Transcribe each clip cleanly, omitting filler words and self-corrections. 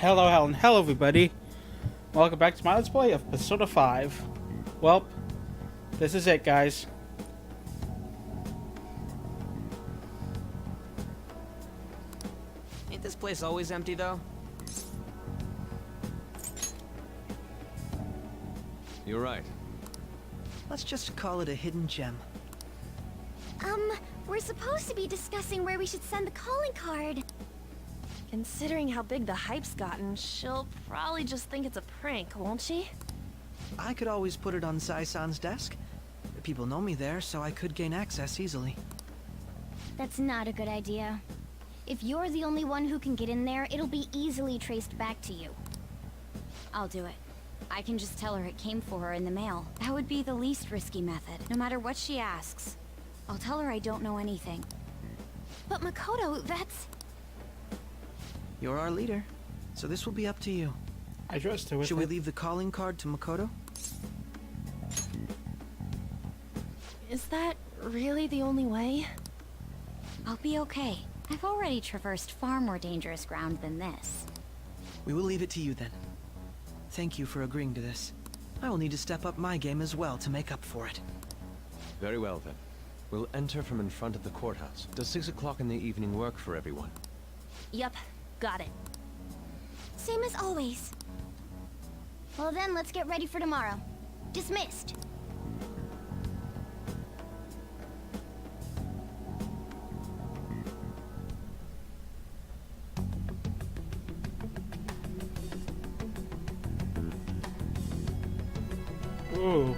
Hello everybody. Welcome back to my Let's Play of Persona 5. Well, this is it, guys. Ain't this place always empty, though? You're right. Let's just call it a hidden gem. We're supposed to be discussing where we should send the calling card. Considering how big the hype's gotten, she'll probably just think it's a prank, won't she? I could always put it on Sai-san's desk. People know me there, so I could gain access easily. That's not a good idea. If you're the only one who can get in there, it'll be easily traced back to you. I'll do it. I can just tell her it came for her in the mail. That would be the least risky method, no matter what she asks. I'll tell her I don't know anything. But Makoto, that's... You're our leader, so this will be up to you. I trust her with Should we it. leave the calling card to Makoto? Is that really the only way? I'll be okay. I've already traversed far more dangerous ground than this. We will leave it to you then. Thank you for agreeing to this. I will need to step up my game as well to make up for it. Very well then. We'll enter from in front of the courthouse. Does 6 o'clock in the evening work for everyone? Yup, got it. Same as always. Well then, let's get ready for tomorrow. Dismissed. Ooh.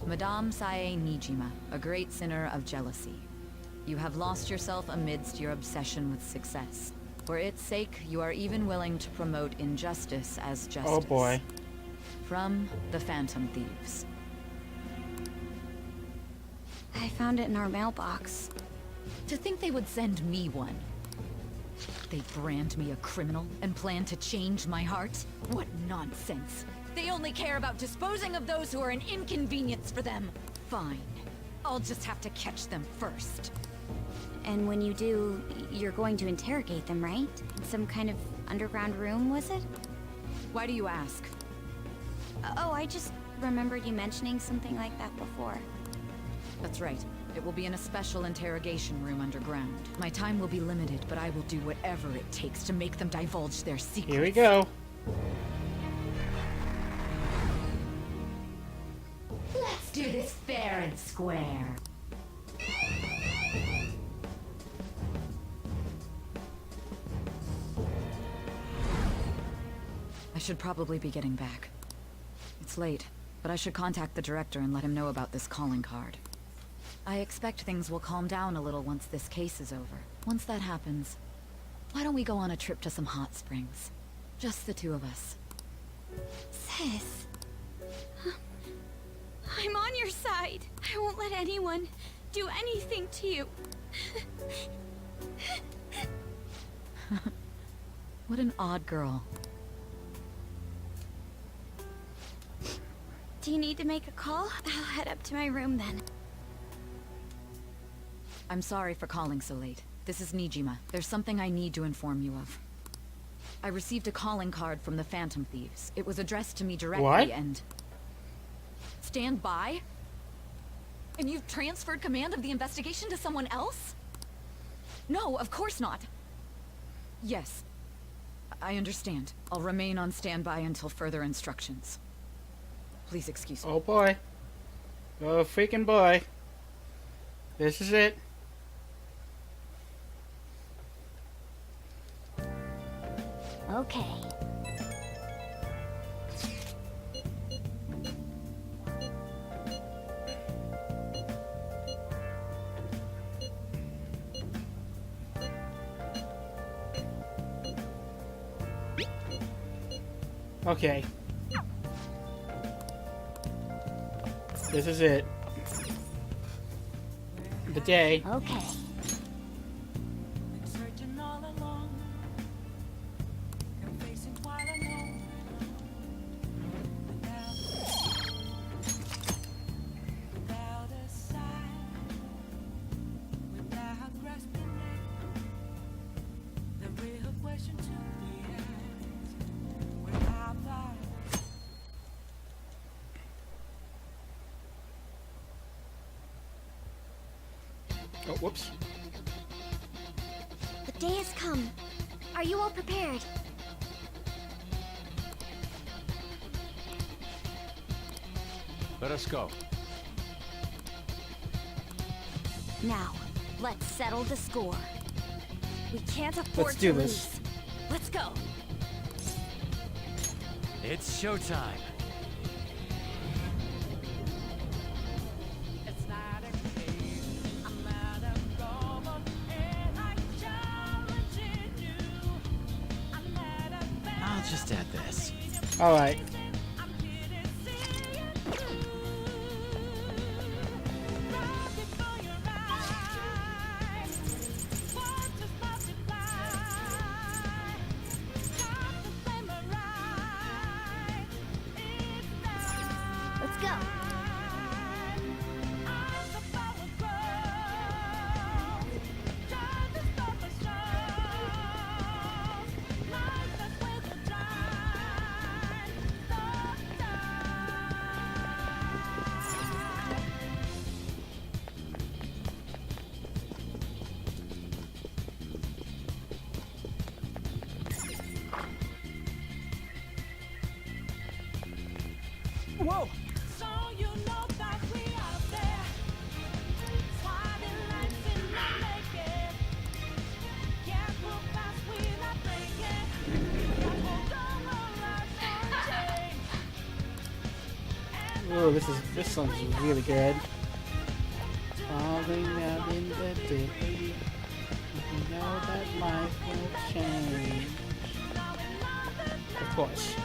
Madame Sae Nijima, a great sinner of jealousy. You have lost yourself amidst your obsession with success. For its sake, you are even willing to promote injustice as justice. Oh boy. From the Phantom Thieves. I found it in our mailbox. To think they would send me one. They brand me a criminal and plan to change my heart? What nonsense. They only care about disposing of those who are an inconvenience for them. Fine. I'll just have to catch them first. And when you do, you're going to interrogate them, right? In some kind of underground room, was it? Why do you ask? Oh, I just remembered you mentioning something like that before. That's right. It will be in a special interrogation room underground. My time will be limited, but I will do whatever it takes to make them divulge their secrets. Here we go. Let's do this fair and square. I should probably be getting back. It's late, but I should contact the director and let him know about this calling card. I expect things will calm down a little once this case is over. Once that happens, why don't we go on a trip to some hot springs? Just the two of us. Sis. I'm on your side. I won't let anyone do anything to you. What an odd girl. Do you need to make a call? I'll head up to my room then. I'm sorry for calling so late. This is Nijima. There's something I need to inform you of. I received a calling card from the Phantom Thieves. It was addressed to me directly What? and... Stand by? And you've transferred command of the investigation to someone else? No, of course not. Yes. I understand. I'll remain on standby until further instructions. Please excuse me. Oh boy. Oh freaking boy. This is it. Okay. Okay. This is it. The day. Okay. Searching all along Oh, whoops. The day has come. Are you all prepared? Let us go. Now, let's settle the score. We can't afford Let's do to this. lose. Let's go. It's showtime. I'll just add this. All right. Let's go. Whoa! Oh, this song's really good. Falling out in the day, you know that life will change. Of course.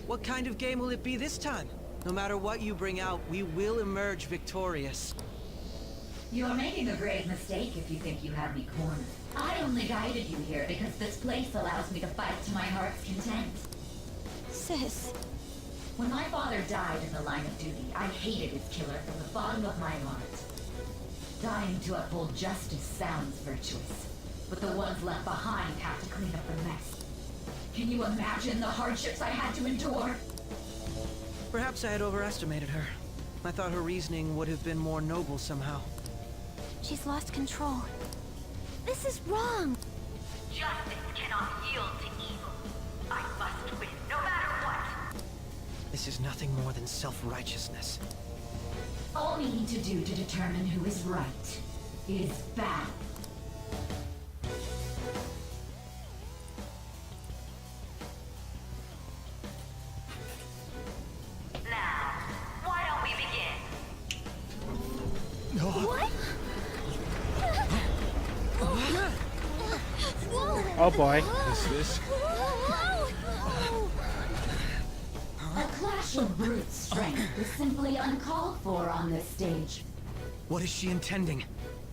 What kind of game will it be this time? No matter what you bring out, we will emerge victorious. You're making a grave mistake if you think you have me cornered. I only guided you here because this place allows me to fight to my heart's content. Sis. When my father died in the line of duty, I hated his killer from the bottom of my heart. Dying to uphold justice sounds virtuous, but the ones left behind have to clean up the mess. Can you imagine the hardships I had to endure? Perhaps I had overestimated her. I thought her reasoning would have been more noble somehow. She's lost control. This is wrong. Justice cannot yield to evil. I must win, no matter what. This is nothing more than self-righteousness. All we need to do to determine who is right is battle. Now, why don't we begin? What? Oh boy. Is this? A clash of brute strength is simply uncalled for on this stage. What is she intending?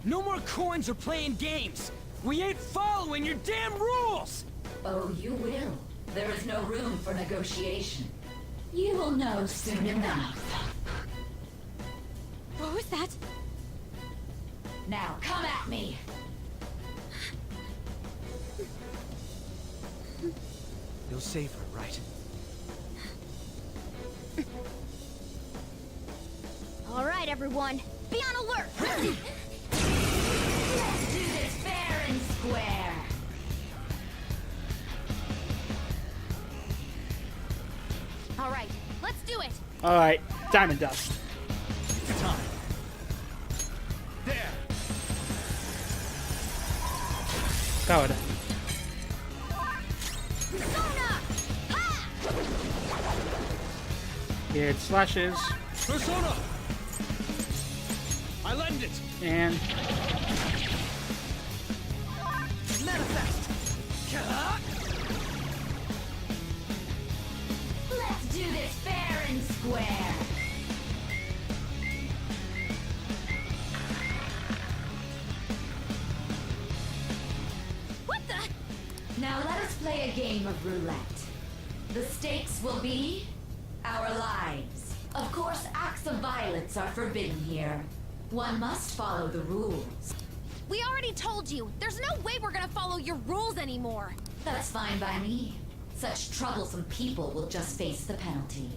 No more coins or playing games. We ain't following your damn rules. Oh, you will. There is no room for negotiation. You will know soon enough. What was that? Now, come at me! You'll save her, right? All right, everyone. Be on alert. Let's do this fair and square! All right, let's do it. All right, Diamond Dust. It's time. There. Good. Persona! Ha! Here it slashes Persona. I lend it. and Manifest! Let's do this fair and square! What the? Now let us play a game of roulette. The stakes will be our lives. Of course, acts Acts of violence are forbidden here. One must follow the rules. We already told you. There's no way we're gonna follow your rules anymore. That's fine by me. Such troublesome people will just face the penalty.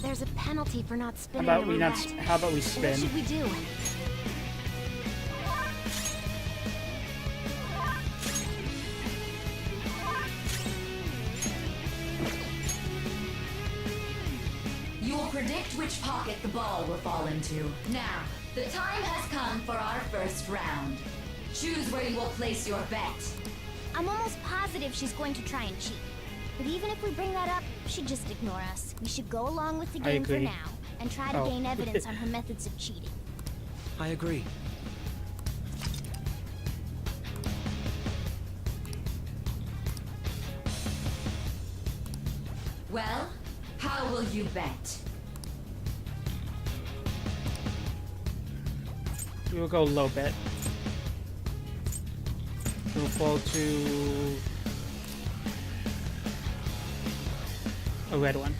There's a penalty for not How spinning about the we not? roulette. How about we What spin? should we do? You will predict which pocket the ball will fall into. Now, the time has come for our first round. Choose where you will place your bet. I'm almost positive she's going to try and cheat. But even if we bring that up, she'd just ignore us. We should go along with the I game for agree. now and try to Oh. gain evidence on her methods of cheating. I agree. Well, how will you bet? We will go low bet. We will fall to a red one.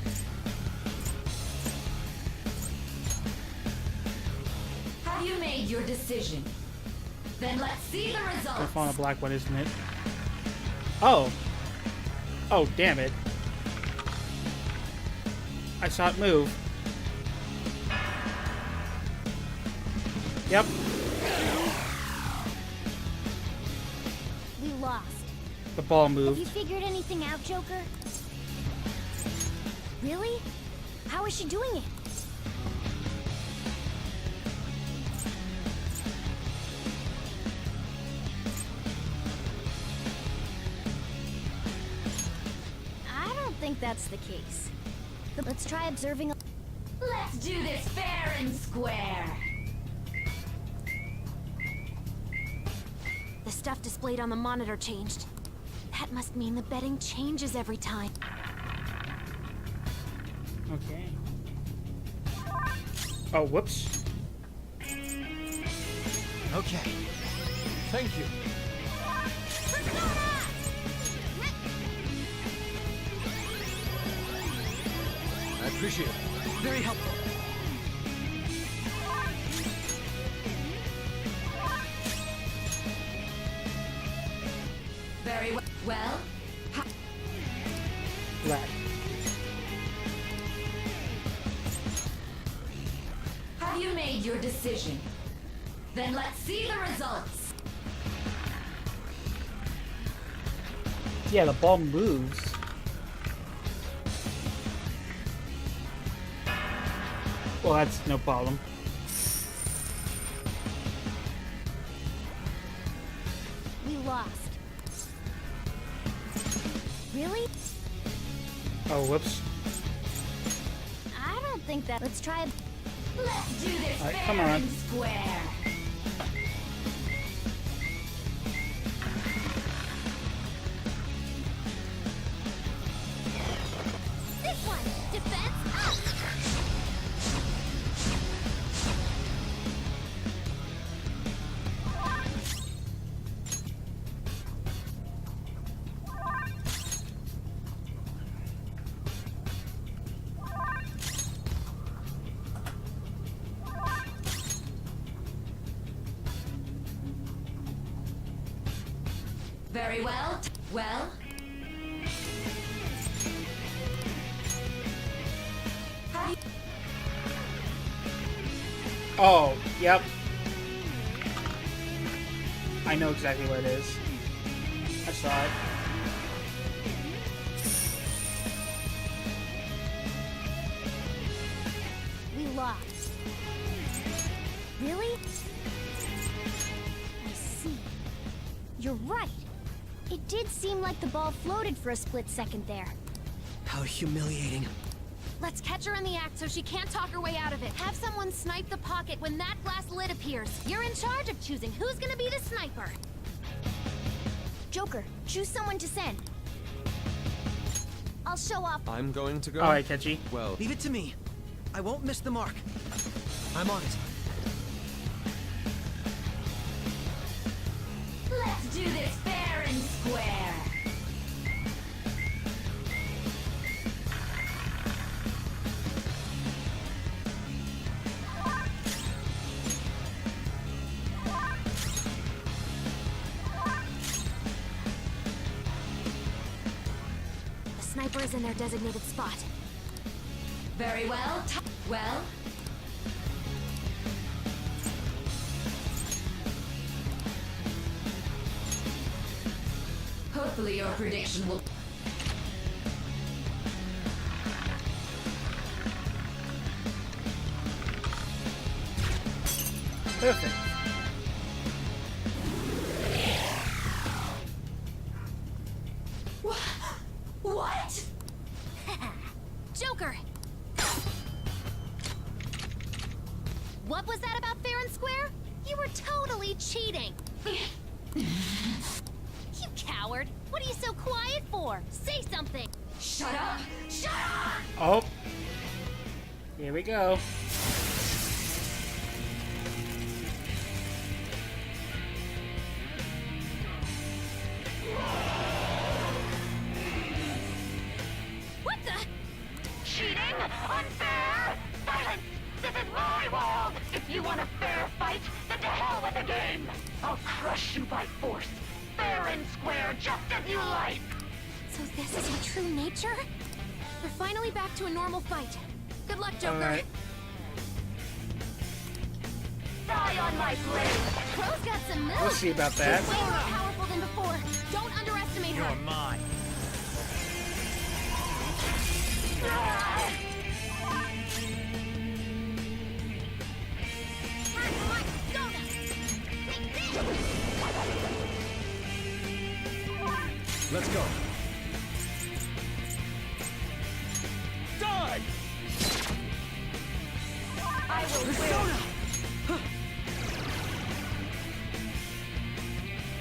Have you made your decision? Then let's see the Gonna results. fall on a black one, isn't it? Oh. Oh, damn it. I saw it move. Yep. We lost. The ball Have you moved. figured anything out, Joker? Really? How is she doing it? I don't think that's the case. But let's try observing. Let's do this fair and square. The stuff displayed on the monitor changed. That must mean the betting changes every time. Okay. Oh, whoops. Okay. Thank you. I appreciate it. Very helpful. Very well. Well, Black. have you made your decision? Then let's see the results. Yeah, the ball moves. Well, that's no problem. We lost. Really? Oh, whoops. I don't think that. Let's try. Let's do this Alright, fair come on. and square. This one! Defense up! Very well. Well. Have you Oh, yep. I know exactly where it is. I saw it. We lost. Really? I see. You're right. It did seem like the ball floated for a split second there. How humiliating. Let's catch her in the act so she can't talk her way out of it. Have someone snipe the pocket when that glass lid appears. You're in charge of choosing who's gonna be the sniper. Joker, choose someone to send. I'll show off. I'm going to go. Alright, Catchy. Well, Leave it to me. I won't miss the mark. I'm on it. let's do this fair and square. sniper is in their designated spot. Very well. Well? Hopefully your prediction will... Perfect. What? Joker! What was that about fair and square? You were totally cheating! You coward! What are you so quiet for? Say something! Shut up! Shut up! Oh. Here we go. What the? Cheating? Unfair? Silence! This is my world! If you want a fair fight, then to hell with the game! I'll crush you by force. Fair and square, just as you like! So this is your true nature? We're finally back to a normal fight. Good luck, Joker. Alright. Die on my blade! Crow's got some moves! We'll see about that. She's way more powerful than before! Don't underestimate her! mine. Let's go. Die! I will Persona!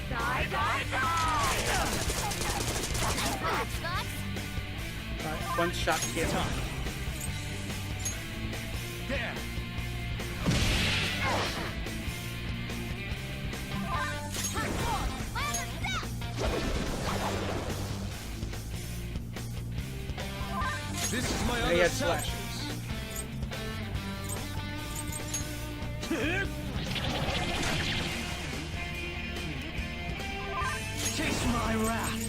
die, die, die! Alright, one shot kill. There! This is my They other had self. slashes. Taste my wrath!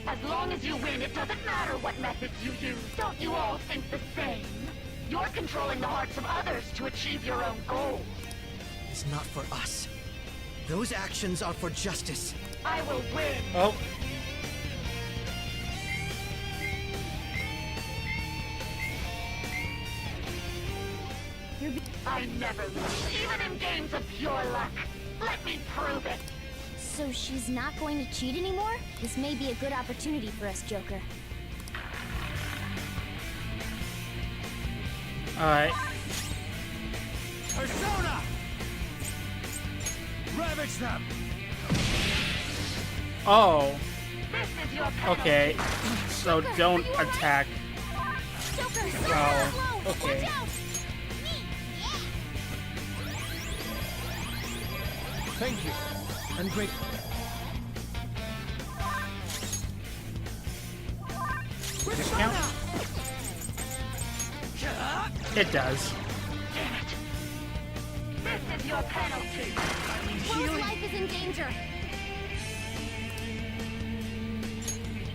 As long as you win, it doesn't matter what methods you use. Don't you all think the same? You're controlling the hearts of others to achieve your own goals. It's not for us. Those actions are for justice. I will win. Oh. I never lose, even in games of pure luck. Let me prove it. So she's not going to cheat anymore? This may be a good opportunity for us, Joker. Alright. Persona! Ravage them! Oh. This is your penalty. Okay. So don't attack. Joker, Oh, slow! okay. Watch out! Thank you. I'm grateful. Discount? It does. Damn it. This is your penalty. Crow's life is in danger.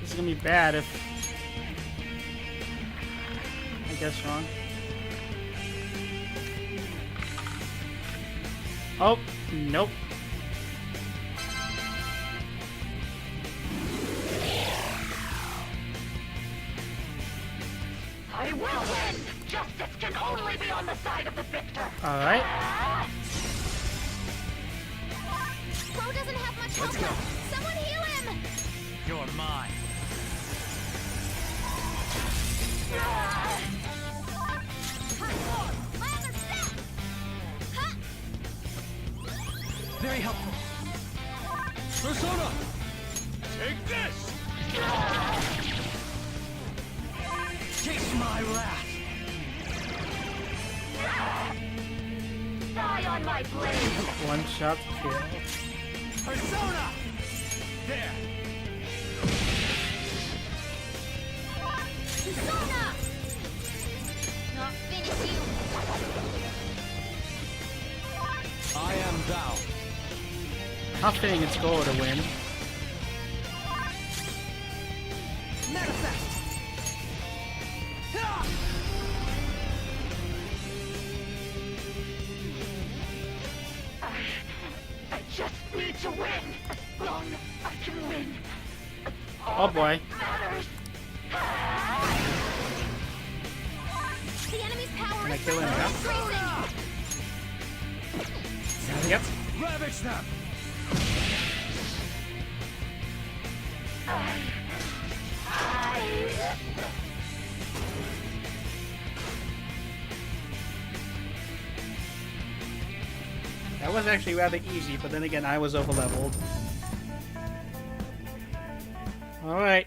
This is gonna be bad if... I guess wrong. Oh, nope. I will win. Justice can only be on the side of the victor. Alright. Crow doesn't have much Let's health go. left. Someone heal him! You're mine. Very helpful. Persona! Take this! Taste my wrath! Die on my blade. One shot kill. Persona! There! Persona! I'll finish you. I am thou. How fitting it's Gola to win. Manifest! Ah! I just need to win. As long as I can win. Oh boy. Matters. The enemy's power Can I is kill him now? increasing. Yep. Ravage them! That was actually rather easy, but then again, I was overleveled. Alright.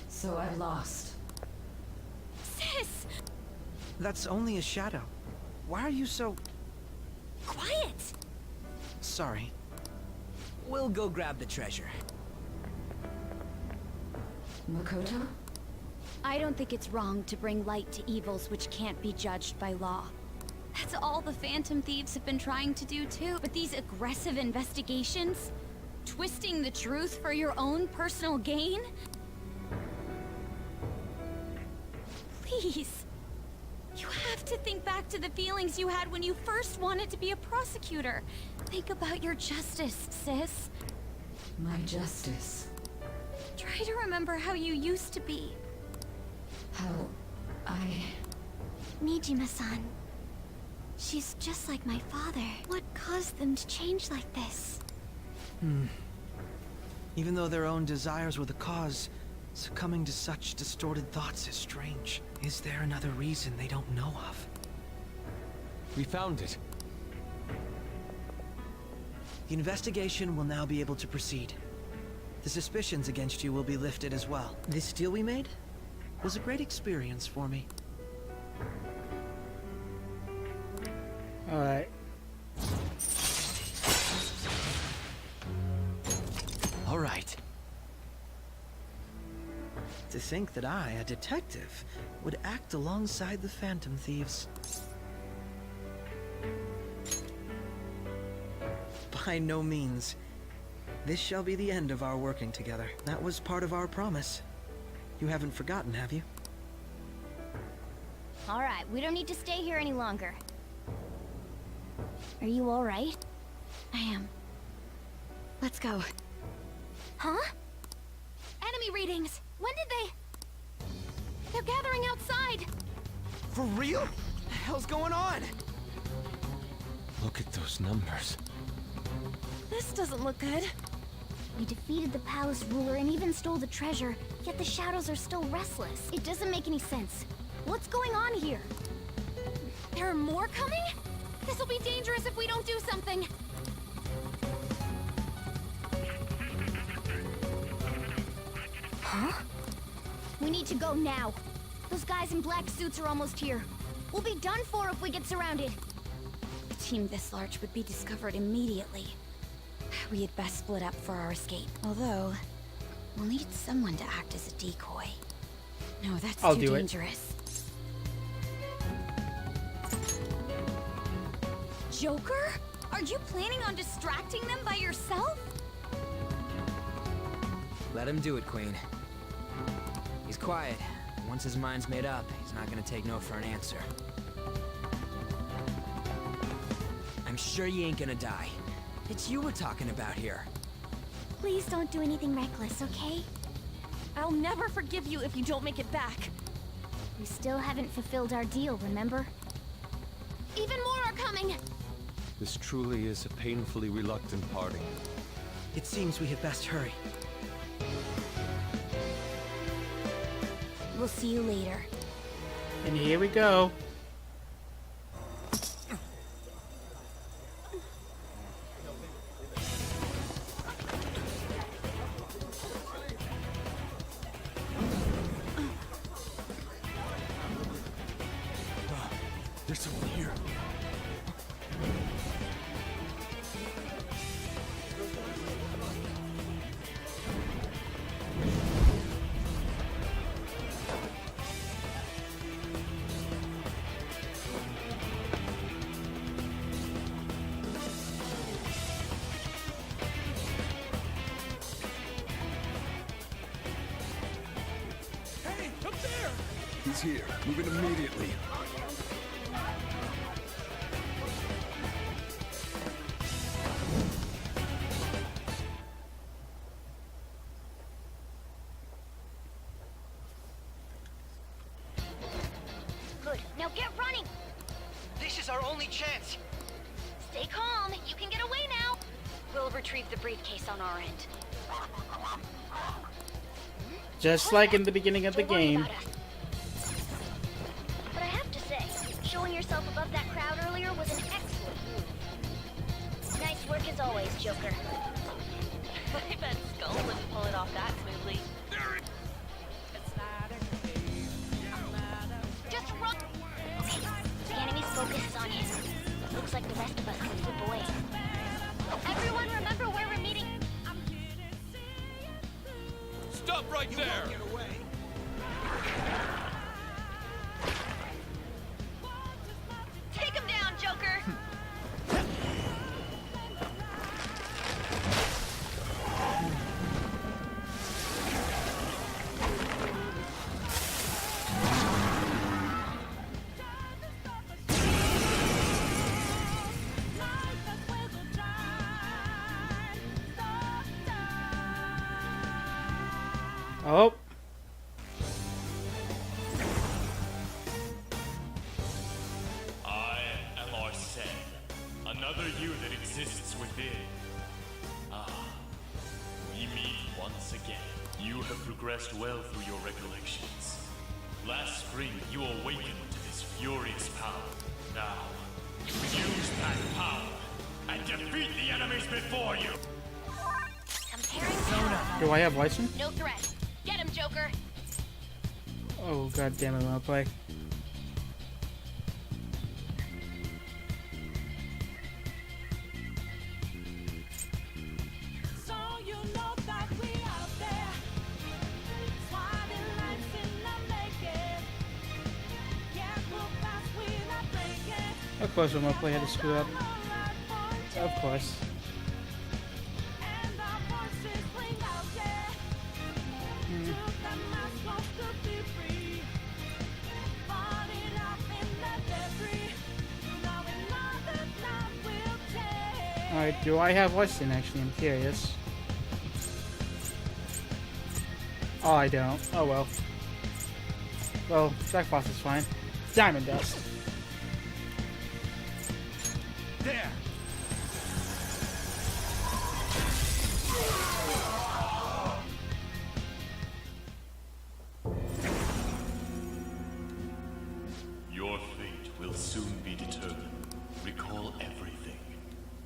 So I've lost. Sis! That's only a shadow. Why are you so... Quiet! sorry? We'll go grab the treasure. Makoto? I don't think it's wrong to bring light to evils which can't be judged by law. That's all the Phantom Thieves have been trying to do too. But these aggressive investigations? Twisting the truth for your own personal gain? Please. You have to think back to the feelings you had when you first wanted to be a prosecutor. Think about your justice, sis. My justice. Try to remember how you used to be. How I... Nijima-san. She's just like my father. What caused them to change like this? Even though their own desires were the cause, succumbing to such distorted thoughts is strange. Is there another reason they don't know of? We found it. The investigation will now be able to proceed. The suspicions against you will be lifted as well. This deal we made was a great experience for me. Alright. All right. To think that I, a detective, would act alongside the Phantom Thieves. By no means. This shall be the end of our working together. That was part of our promise. You haven't forgotten, have you? Alright, we don't need to stay here any longer. Are you alright? I am. Let's go. Huh? Enemy readings! When did they... They're gathering outside! For real? What the hell's going on? Look at those numbers. This doesn't look good. We defeated the palace ruler and even stole the treasure, yet the shadows are still restless. It doesn't make any sense. What's going on here? There are more coming? This'll be dangerous if we don't do something. Huh? We need to go now. Those guys in black suits are almost here. We'll be done for if we get surrounded. A team this large would be discovered immediately. We had best split up for our escape. Although, we'll need someone to act as a decoy. No, that's I'll too do it. dangerous. Joker? Are you planning on distracting them by yourself? Let him do it, Queen. He's quiet. Once his mind's made up, he's not gonna take no for an answer. I'm sure you ain't gonna die. It's you we're talking about here. Please don't do anything reckless, okay? I'll never forgive you if you don't make it back. We still haven't fulfilled our deal, remember? Even more are coming! This truly is a painfully reluctant parting. It seems we had best hurry. We'll see you later. And here we go. There's someone here. He's here. Move in immediately. Good. Now get running! This is our only chance. Stay calm. You can get away now. We'll retrieve the briefcase on our end. Just like in the beginning of the Don't worry game. about us. But I have to say, showing yourself above that crowd earlier was an excellent move. Nice work as always, Joker. I bet Skull wouldn't pull it off that smoothly. Just run! Okay, the enemy's focus is on him. Looks like the rest of us can slip away. Everyone remember where we're meeting? Stop right there! Take him down, Joker! Oh. I am Arsene, another you that exists within. Ah, we meet once again. You have progressed well through your recollections. Last spring, you awakened to this furious power. Now, use that power and defeat the enemies before you. Comparing power. Do I have license? No threat. Get him, Joker! Oh god damn it, I wanna play. Of course I'm gonna play how to screw up. Of course. Alright, do I have Weston actually? I'm curious. Oh, I don't. Oh well. Well, Jackbox is fine. Diamond Dust. There! Your fate will soon be determined. Recall everything.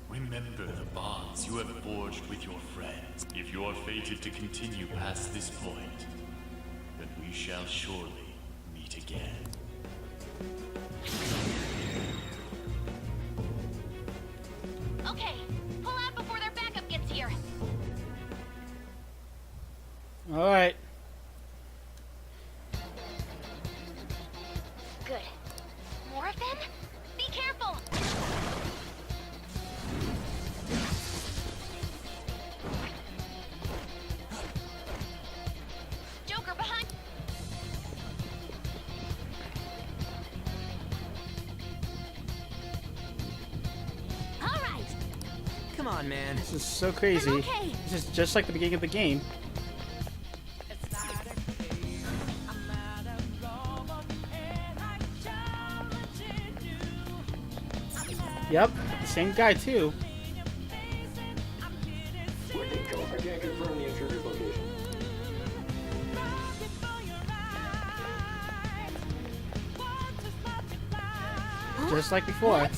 Remember the bonds you have forged with your friends. If you are fated to continue past this point, then we shall surely meet again. Okay, pull out before their backup gets here. Alright. Good. Morphin? Be careful! Joker, behind! Alright! Come on, man. This is so crazy. I'm okay. This is just like the beginning of the game. Yep, the same guy too. I can't confirm the intruder's location. Just like before. Alright!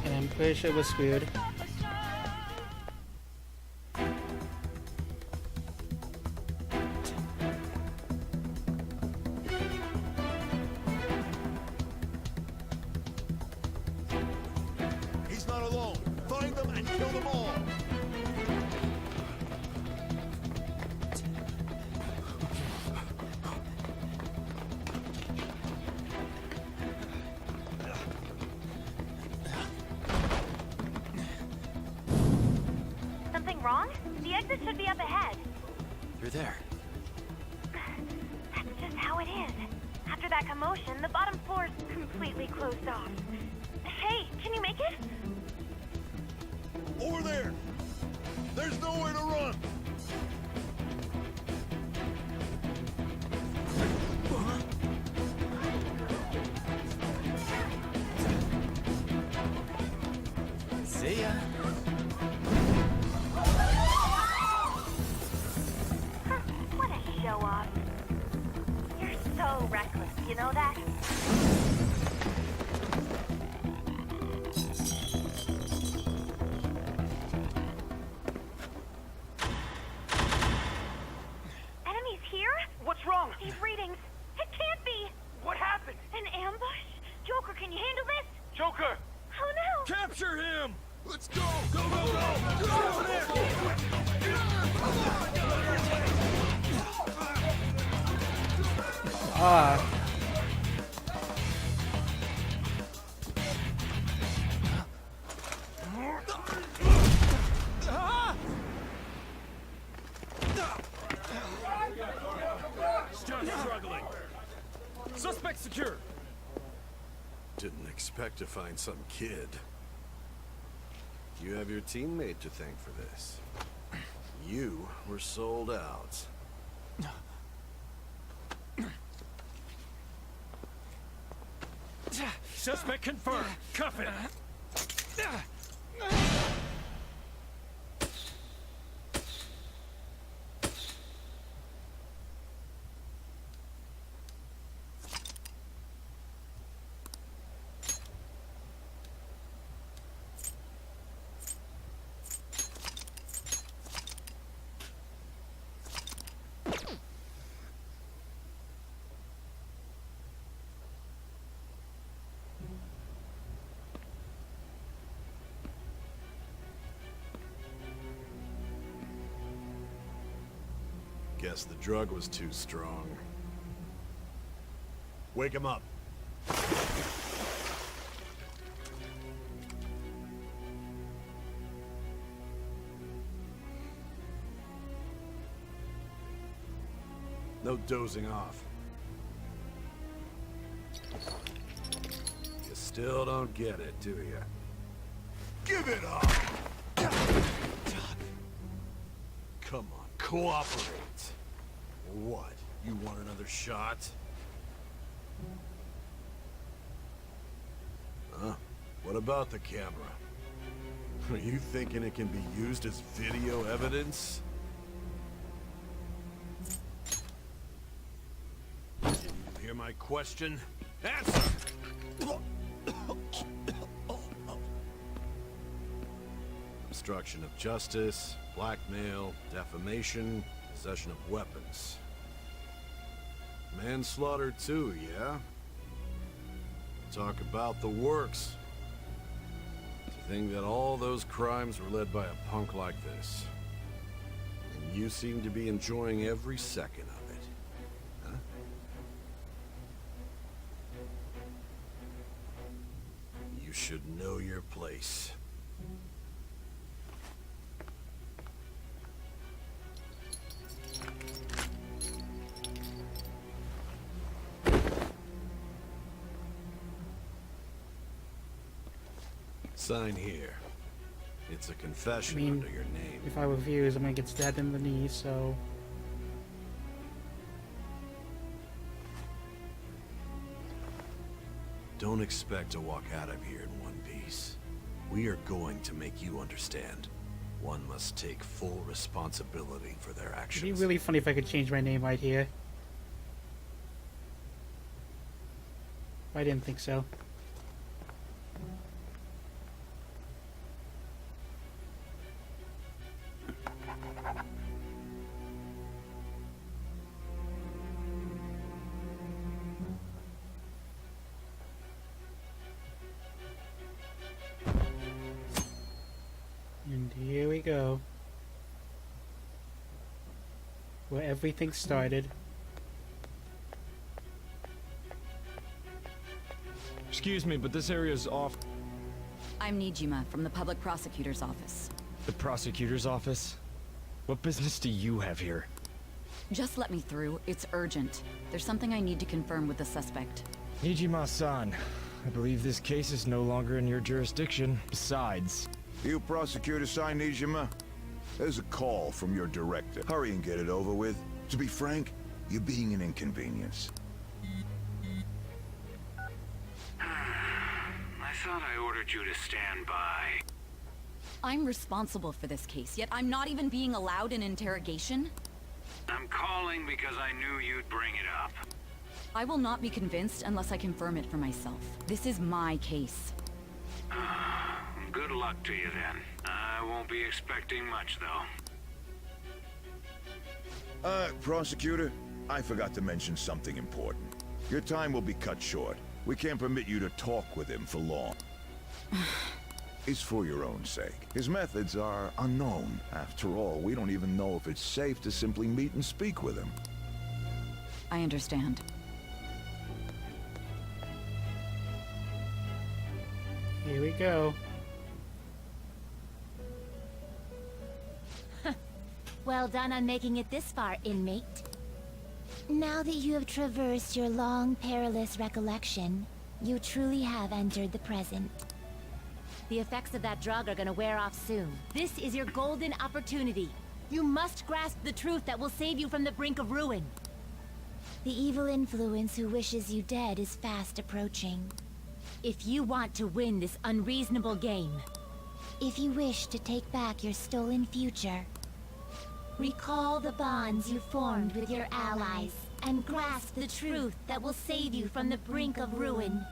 And I'm pretty sure we're screwed. He's not alone. Find them and kill them all. exit should be up ahead. Through there. That's just how it is. After that commotion, the bottom floor's completely closed off. Hey, can you make it? Over there! There's nowhere to run! See ya. What a show-off. You're so reckless, you know that? Enemies here? What's wrong? These readings. It can't be! What happened? An ambush? Joker, can you handle this? Joker! Oh no! Capture him! Let's go! Go, go, go! Go over there! Ah. Still struggling. Suspect secure! Didn't expect to find some kid. You have your teammate to thank for this. You were sold out. Suspect confirmed. Cuff it! Guess the drug was too strong. Wake him up. No dozing off. You still don't get it, do you? Give it up! Come on, cooperate. What? You want another shot? Huh? What about the camera? Are you thinking it can be used as video evidence? Didn't you hear my question? Answer! Obstruction of justice, blackmail, defamation, possession of weapons. Manslaughter too, yeah? Talk about the works. To think that all those crimes were led by a punk like this. And you seem to be enjoying every second of it. Huh? You should know your place. Sign here. It's a confession under your name. If I refuse, I'm gonna get stabbed in the knee, so... Don't expect to walk out of here in one piece. We are going to make you understand. One must take full responsibility for their actions. It'd be really funny if I could change my name right here. I didn't think so. And here we go. Where everything started. Excuse me, but this area is off. I'm Nijima from the public prosecutor's office. The prosecutor's office? What business do you have here? Just let me through. It's urgent. There's something I need to confirm with the suspect. Nijima-san, I believe this case is no longer in your jurisdiction. Besides... You prosecutor, Nijima? There's a call from your director. Hurry and get it over with. To be frank, you're being an inconvenience. I thought I ordered you to stand by. I'm responsible for this case, yet I'm not even being allowed an interrogation? I'm calling because I knew you'd bring it up. I will not be convinced unless I confirm it for myself. This is my case. Good luck to you then. I won't be expecting much, though. Prosecutor, I forgot to mention something important. Your time will be cut short. We can't permit you to talk with him for long. It's for your own sake. His methods are unknown. After all, we don't even know if it's safe to simply meet and speak with him. I understand. Here we go. Well done on making it this far, inmate. Now that you have traversed your long, perilous recollection, you truly have entered the present. The effects of that drug are gonna wear off soon. This is your golden opportunity. You must grasp the truth that will save you from the brink of ruin. The evil influence who wishes you dead is fast approaching. If you want to win this unreasonable game, if you wish to take back your stolen future, recall the bonds you formed with your allies, and grasp the truth that will save you from the brink of ruin.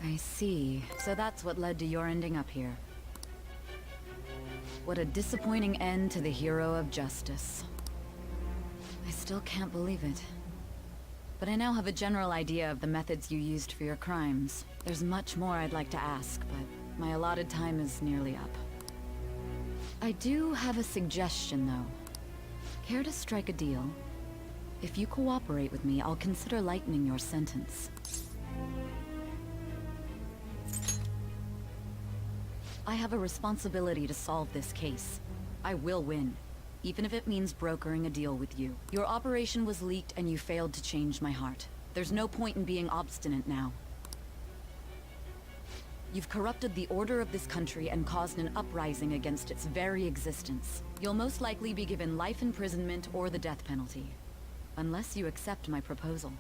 I see. So that's what led to your ending up here. What a disappointing end to the hero of justice. I still can't believe it. But I now have a general idea of the methods you used for your crimes. There's much more I'd like to ask, but my allotted time is nearly up. I do have a suggestion, though. Care to strike a deal? If you cooperate with me, I'll consider lightening your sentence. I have a responsibility to solve this case. I will win, even if it means brokering a deal with you. Your operation was leaked and you failed to change my heart. There's no point in being obstinate now. You've corrupted the order of this country and caused an uprising against its very existence. You'll most likely be given life imprisonment or the death penalty, unless you accept my proposal.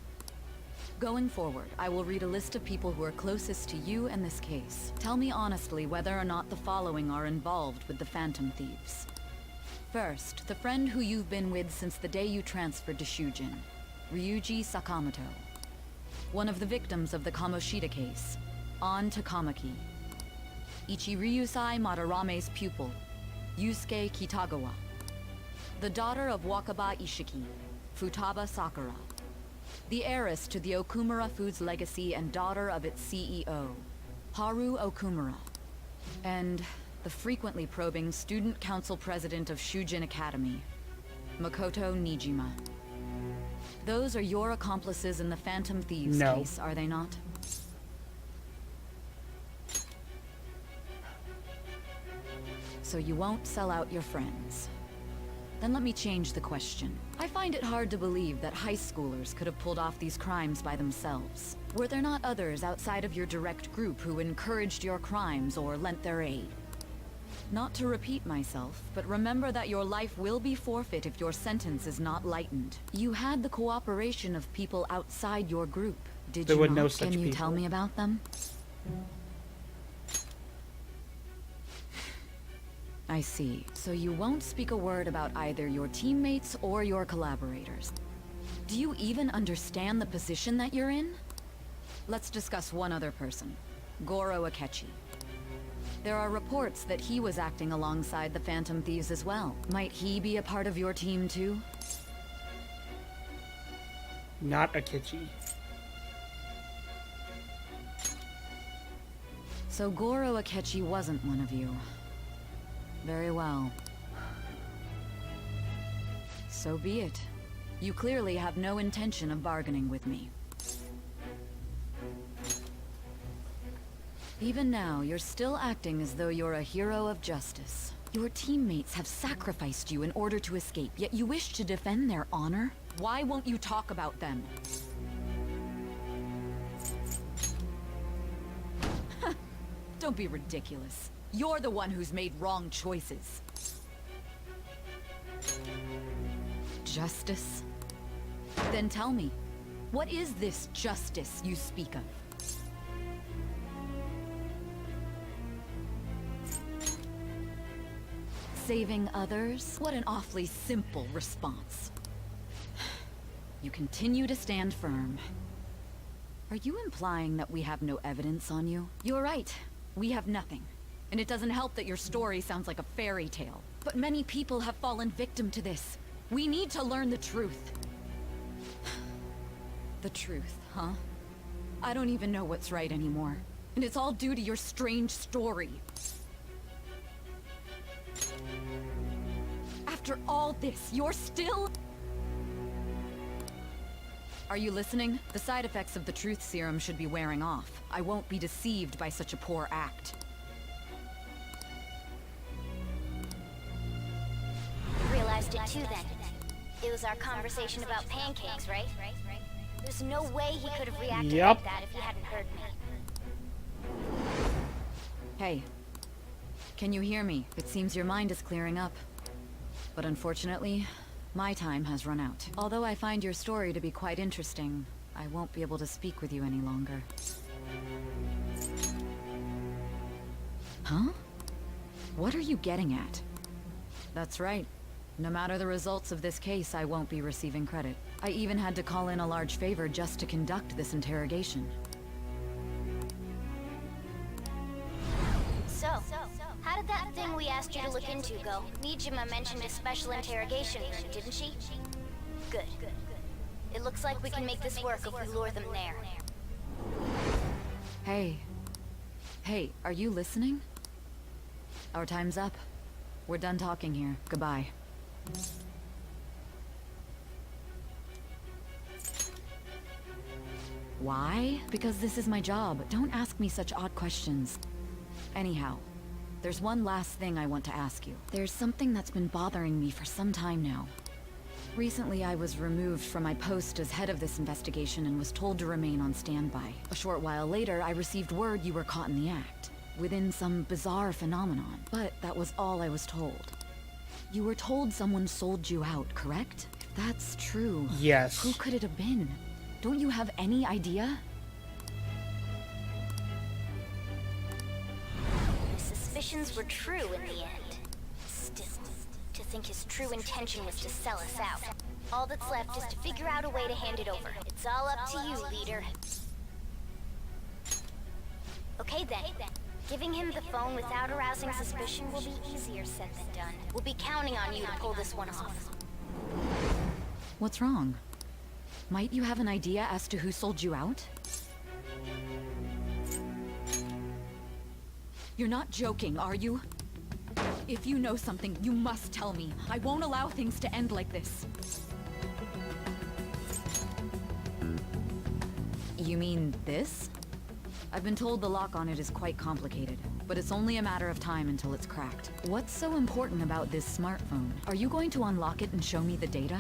Going forward, I will read a list of people who are closest to you and this case. Tell me honestly whether or not the following are involved with the Phantom Thieves. First, the friend who you've been with since the day you transferred to Shujin, Ryuji Sakamoto. One of the victims of the Kamoshida case, An Takamaki. Ichiryusai Madarame's pupil, Yusuke Kitagawa. The daughter of Wakaba Ishiki, Futaba Sakura. The heiress to the Okumura Foods legacy and daughter of its CEO, Haru Okumura. And the frequently probing student council president of Shujin Academy, Makoto Nijima. Those are your accomplices in the Phantom Thieves case, are they not? So you won't sell out your friends. Then let me change the question. I find it hard to believe that high schoolers could have pulled off these crimes by themselves. Were there not others outside of your direct group who encouraged your crimes or lent their aid? Not to repeat myself, but remember that your life will be forfeit if your sentence is not lightened. You had the cooperation of people outside your group, did you not? Can you tell me about them? I see. So you won't speak a word about either your teammates or your collaborators. Do you even understand the position that you're in? Let's discuss one other person, Goro Akechi. There are reports that he was acting alongside the Phantom Thieves as well. Might he be a part of your team too? Not Akechi. So Goro Akechi wasn't one of you. Very well. So be it. You clearly have no intention of bargaining with me. Even now, you're still acting as though you're a hero of justice. Your teammates have sacrificed you in order to escape, yet you wish to defend their honor? Why won't you talk about them? Don't be ridiculous. You're the one who's made wrong choices. Justice? Then tell me, what is this justice you speak of? Saving others? What an awfully simple response. You continue to stand firm. Are you implying that we have no evidence on you? You're right. We have nothing. And it doesn't help that your story sounds like a fairy tale. But many people have fallen victim to this. We need to learn the truth. The truth, huh? I don't even know what's right anymore. And it's all due to your strange story. After all this, you're still... Are you listening? The side effects of the truth serum should be wearing off. I won't be deceived by such a poor act. Realized it too then. It was our conversation about pancakes, right? There's no way he could have reacted like that if he hadn't heard me. Hey. Can you hear me? It seems your mind is clearing up. But unfortunately, my time has run out. Although I find your story to be quite interesting, I won't be able to speak with you any longer. Huh? What are you getting at? That's right. No matter the results of this case, I won't be receiving credit. I even had to call in a large favor just to conduct this interrogation. So, how did that thing we asked you to look into go? Nijima mentioned a special interrogation room, didn't she? Good. It looks like we can make this work if we lure them there. Hey. Hey, are you listening? Our time's up. We're done talking here. Goodbye. Why? Because this is my job. Don't ask me such odd questions. Anyhow, there's one last thing I want to ask you. There's something that's been bothering me for some time now. Recently, I was removed from my post as head of this investigation and was told to remain on standby. A short while later, I received word you were caught in the act, within some bizarre phenomenon. But that was all I was told. You were told someone sold you out, correct? If that's true, yes. Who could it have been? Don't you have any idea? His suspicions were true in the end. Still, to think his true intention was to sell us out. All that's left is to figure out a way to hand it over. It's all up to you, leader. Okay then. Giving him the phone without arousing suspicion will be easier said than done. We'll be counting on you to pull this one off. What's wrong? Might you have an idea as to who sold you out? You're not joking, are you? If you know something, you must tell me. I won't allow things to end like this. You mean this? I've been told the lock on it is quite complicated, but it's only a matter of time until it's cracked. What's so important about this smartphone? Are you going to unlock it and show me the data?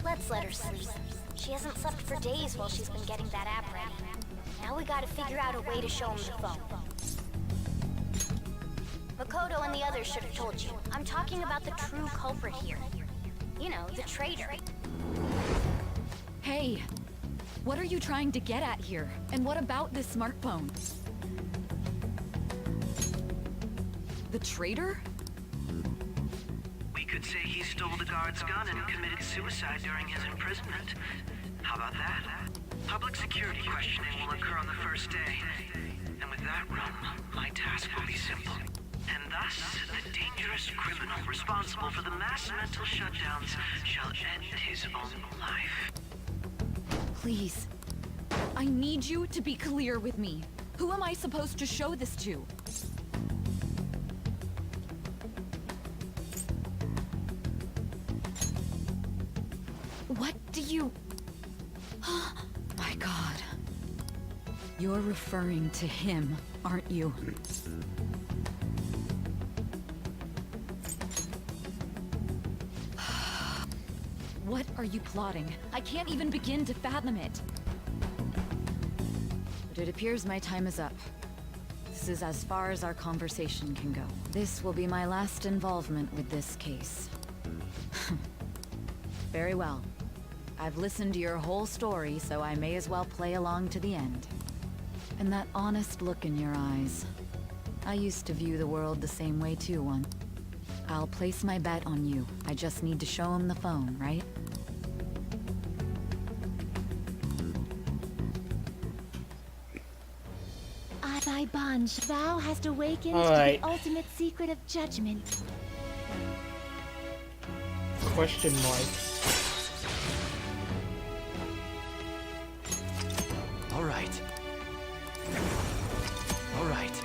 Let's let her sleep. She hasn't slept for days while she's been getting that app ready. Now we gotta figure out a way to show him the phone. Makoto and the others should have told you. I'm talking about the true culprit here. You know, the traitor. Hey! What are you trying to get at here? And what about this smartphone? The traitor? We could say he stole the guard's gun and committed suicide during his imprisonment. How about that? Public security questioning will occur on the first day. And with that room, my task will be simple. And thus, the dangerous criminal responsible for the mass mental shutdowns shall end his own life. Please. I need you to be clear with me. Who am I supposed to show this to? What do you... My God. You're referring to him, aren't you? What are you plotting? I can't even begin to fathom it. But it appears my time is up. This is as far as our conversation can go. This will be my last involvement with this case. Very well. I've listened to your whole story, so I may as well play along to the end. And that honest look in your eyes. I used to view the world the same way too once. I'll place my bet on you. I just need to show him the phone, right? By Banj, thou hast awakened All to right. the ultimate secret of judgment. Question mark. All right. All right.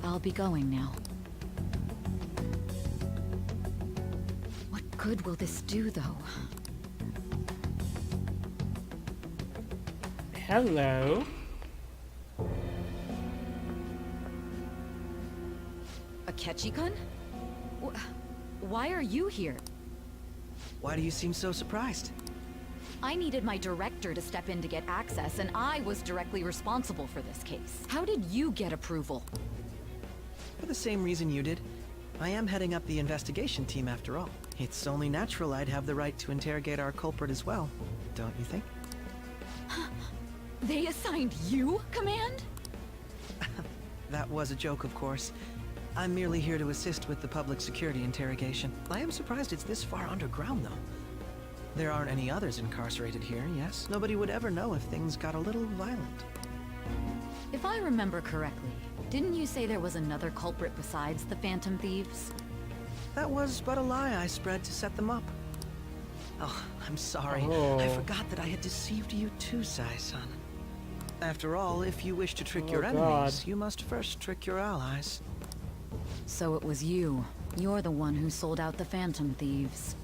I'll be going now. What good will this do, though? Hello. Akechi-kun? Why are you here? Why do you seem so surprised? I needed my director to step in to get access, and I was directly responsible for this case. How did you get approval? For the same reason you did. I am heading up the investigation team after all. It's only natural I'd have the right to interrogate our culprit as well, don't you think? They assigned you command? That was a joke, of course. I'm merely here to assist with the public security interrogation. I am surprised it's this far underground, though. There aren't any others incarcerated here, yes? Nobody would ever know if things got a little violent. If I remember correctly, didn't you say there was another culprit besides the Phantom Thieves? That was but a lie I spread to set them up. Oh, I'm sorry. Oh. I forgot that I had deceived you too, Sai-san. After all, if you wish to trick your enemies, God. you must first trick your allies. So it was you. You're the one who sold out the Phantom Thieves.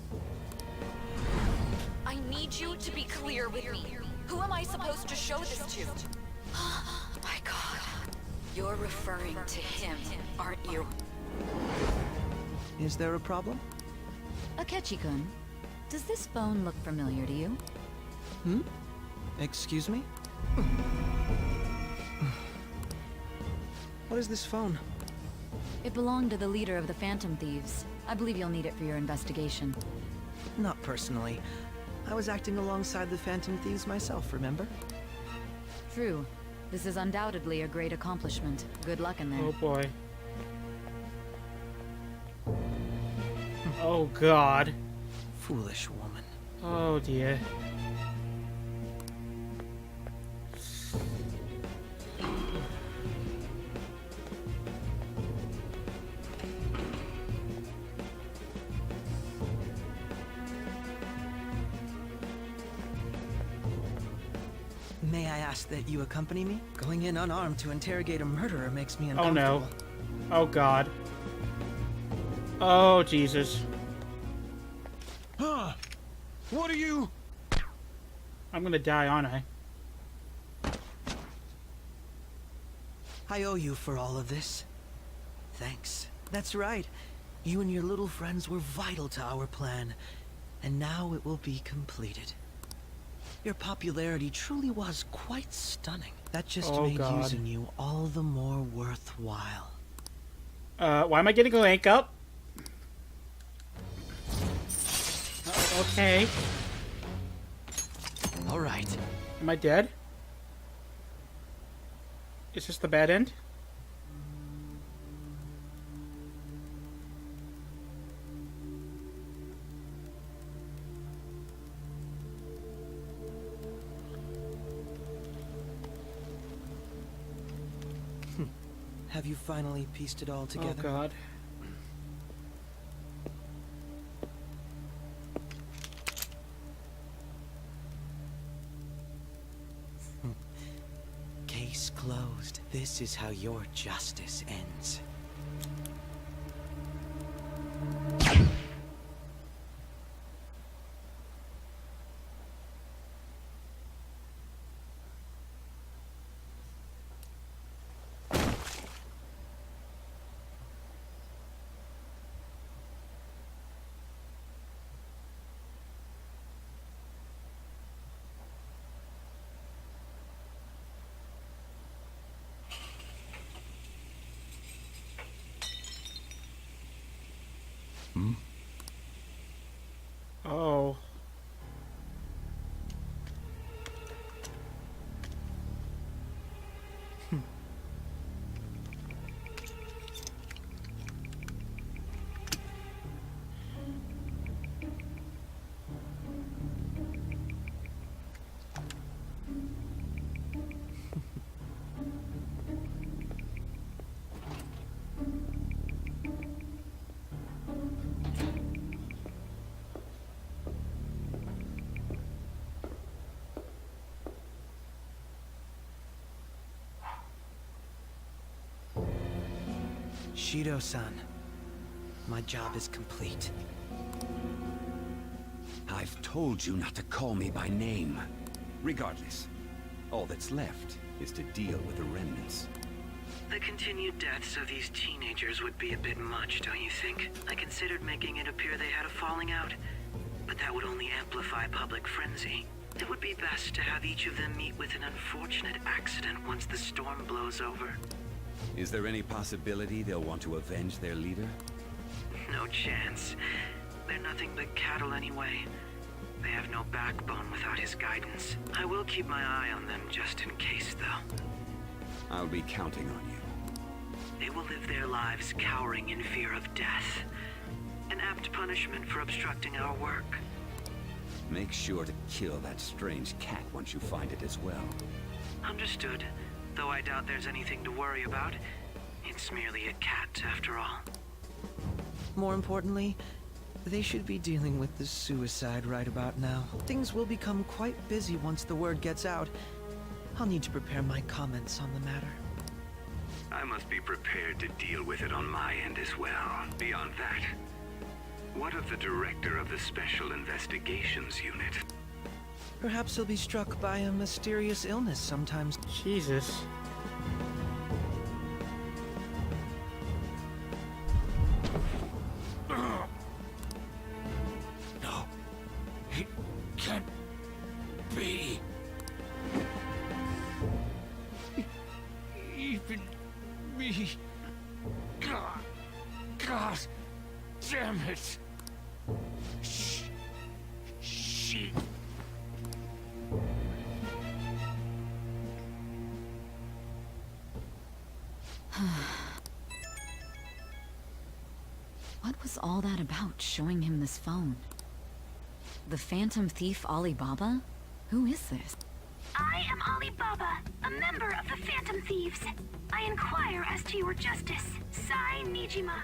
I need you to be clear with me. Who am I supposed to show this to? My God. You're referring to him, aren't you? Is there a problem? Akechi-kun, does this phone look familiar to you? Hmm? Excuse me? What is this phone? It belonged to the leader of the Phantom Thieves. I believe you'll need it for your investigation. Not personally. I was acting alongside the Phantom Thieves myself, remember? True. This is undoubtedly a great accomplishment. Good luck in there. Oh boy. Oh God. Foolish woman. Oh dear. May I ask that you accompany me? Going in unarmed to interrogate a murderer makes me Oh uncomfortable. no. Oh God. Oh Jesus. Huh? What are you? I'm gonna die, aren't I? I owe you for all of this. Thanks. That's right. You and your little friends were vital to our plan, and now it will be completed. Your popularity truly was quite stunning. That just Oh, made God. using you all the more worthwhile. Why am I getting a link up? Okay. All right. Am I dead? Is this the bad end? Have you finally pieced it all together? Oh God. Case closed. This is how your justice ends. Shido-san, my job is complete. I've told you not to call me by name. Regardless, all that's left is to deal with the remnants. The continued deaths of these teenagers would be a bit much, don't you think? I considered making it appear they had a falling out, but that would only amplify public frenzy. It would be best to have each of them meet with an unfortunate accident once the storm blows over. Is there any possibility they'll want to avenge their leader? No chance. They're nothing but cattle anyway. They have no backbone without his guidance. I will keep my eye on them just in case, though. I'll be counting on you. They will live their lives cowering in fear of death. An apt punishment for obstructing our work. Make sure to kill that strange cat once you find it as well. Understood. Though I doubt there's anything to worry about. It's merely a cat, after all. More importantly, they should be dealing with the suicide right about now. Things will become quite busy once the word gets out. I'll need to prepare my comments on the matter. I must be prepared to deal with it on my end as well. Beyond that, what of the director of the Special Investigations Unit? Perhaps he'll be struck by a mysterious illness sometimes. Jesus. No, it can't be. Even me. God damn it. She. What was all that about, showing him this phone? The Phantom Thief Alibaba? Who is this? I am Alibaba, a member of the Phantom Thieves. I inquire as to your justice, Sai Nijima.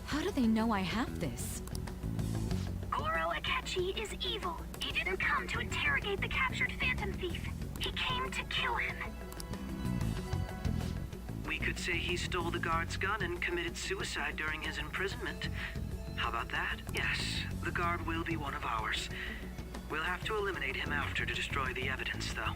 How do they know I have this? Goro Akechi is evil. He didn't come to interrogate the captured Phantom Thief. He came to kill him. We could say he stole the guard's gun and committed suicide during his imprisonment. How about that? Yes, the guard will be one of ours. We'll have to eliminate him after to destroy the evidence, though.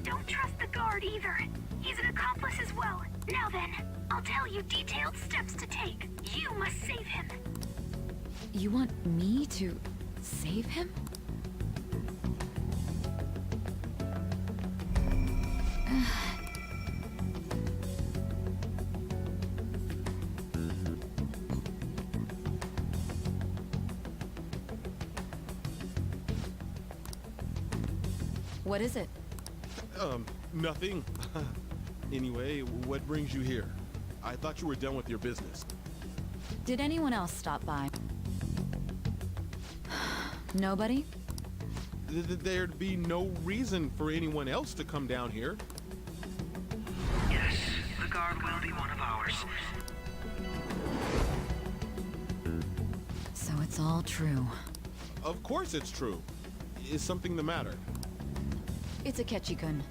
Don't trust the guard either. He's an accomplice as well. Now then, I'll tell you detailed steps to take. You must save him. You want me to save him? What is it? Nothing. Anyway, what brings you here? I thought you were done with your business. Did anyone else stop by? Nobody? There'd be no reason for anyone else to come down here. Yes, the guard will be one of ours. So it's all true. Of course it's true. Is something the matter? It's Akechi-kun.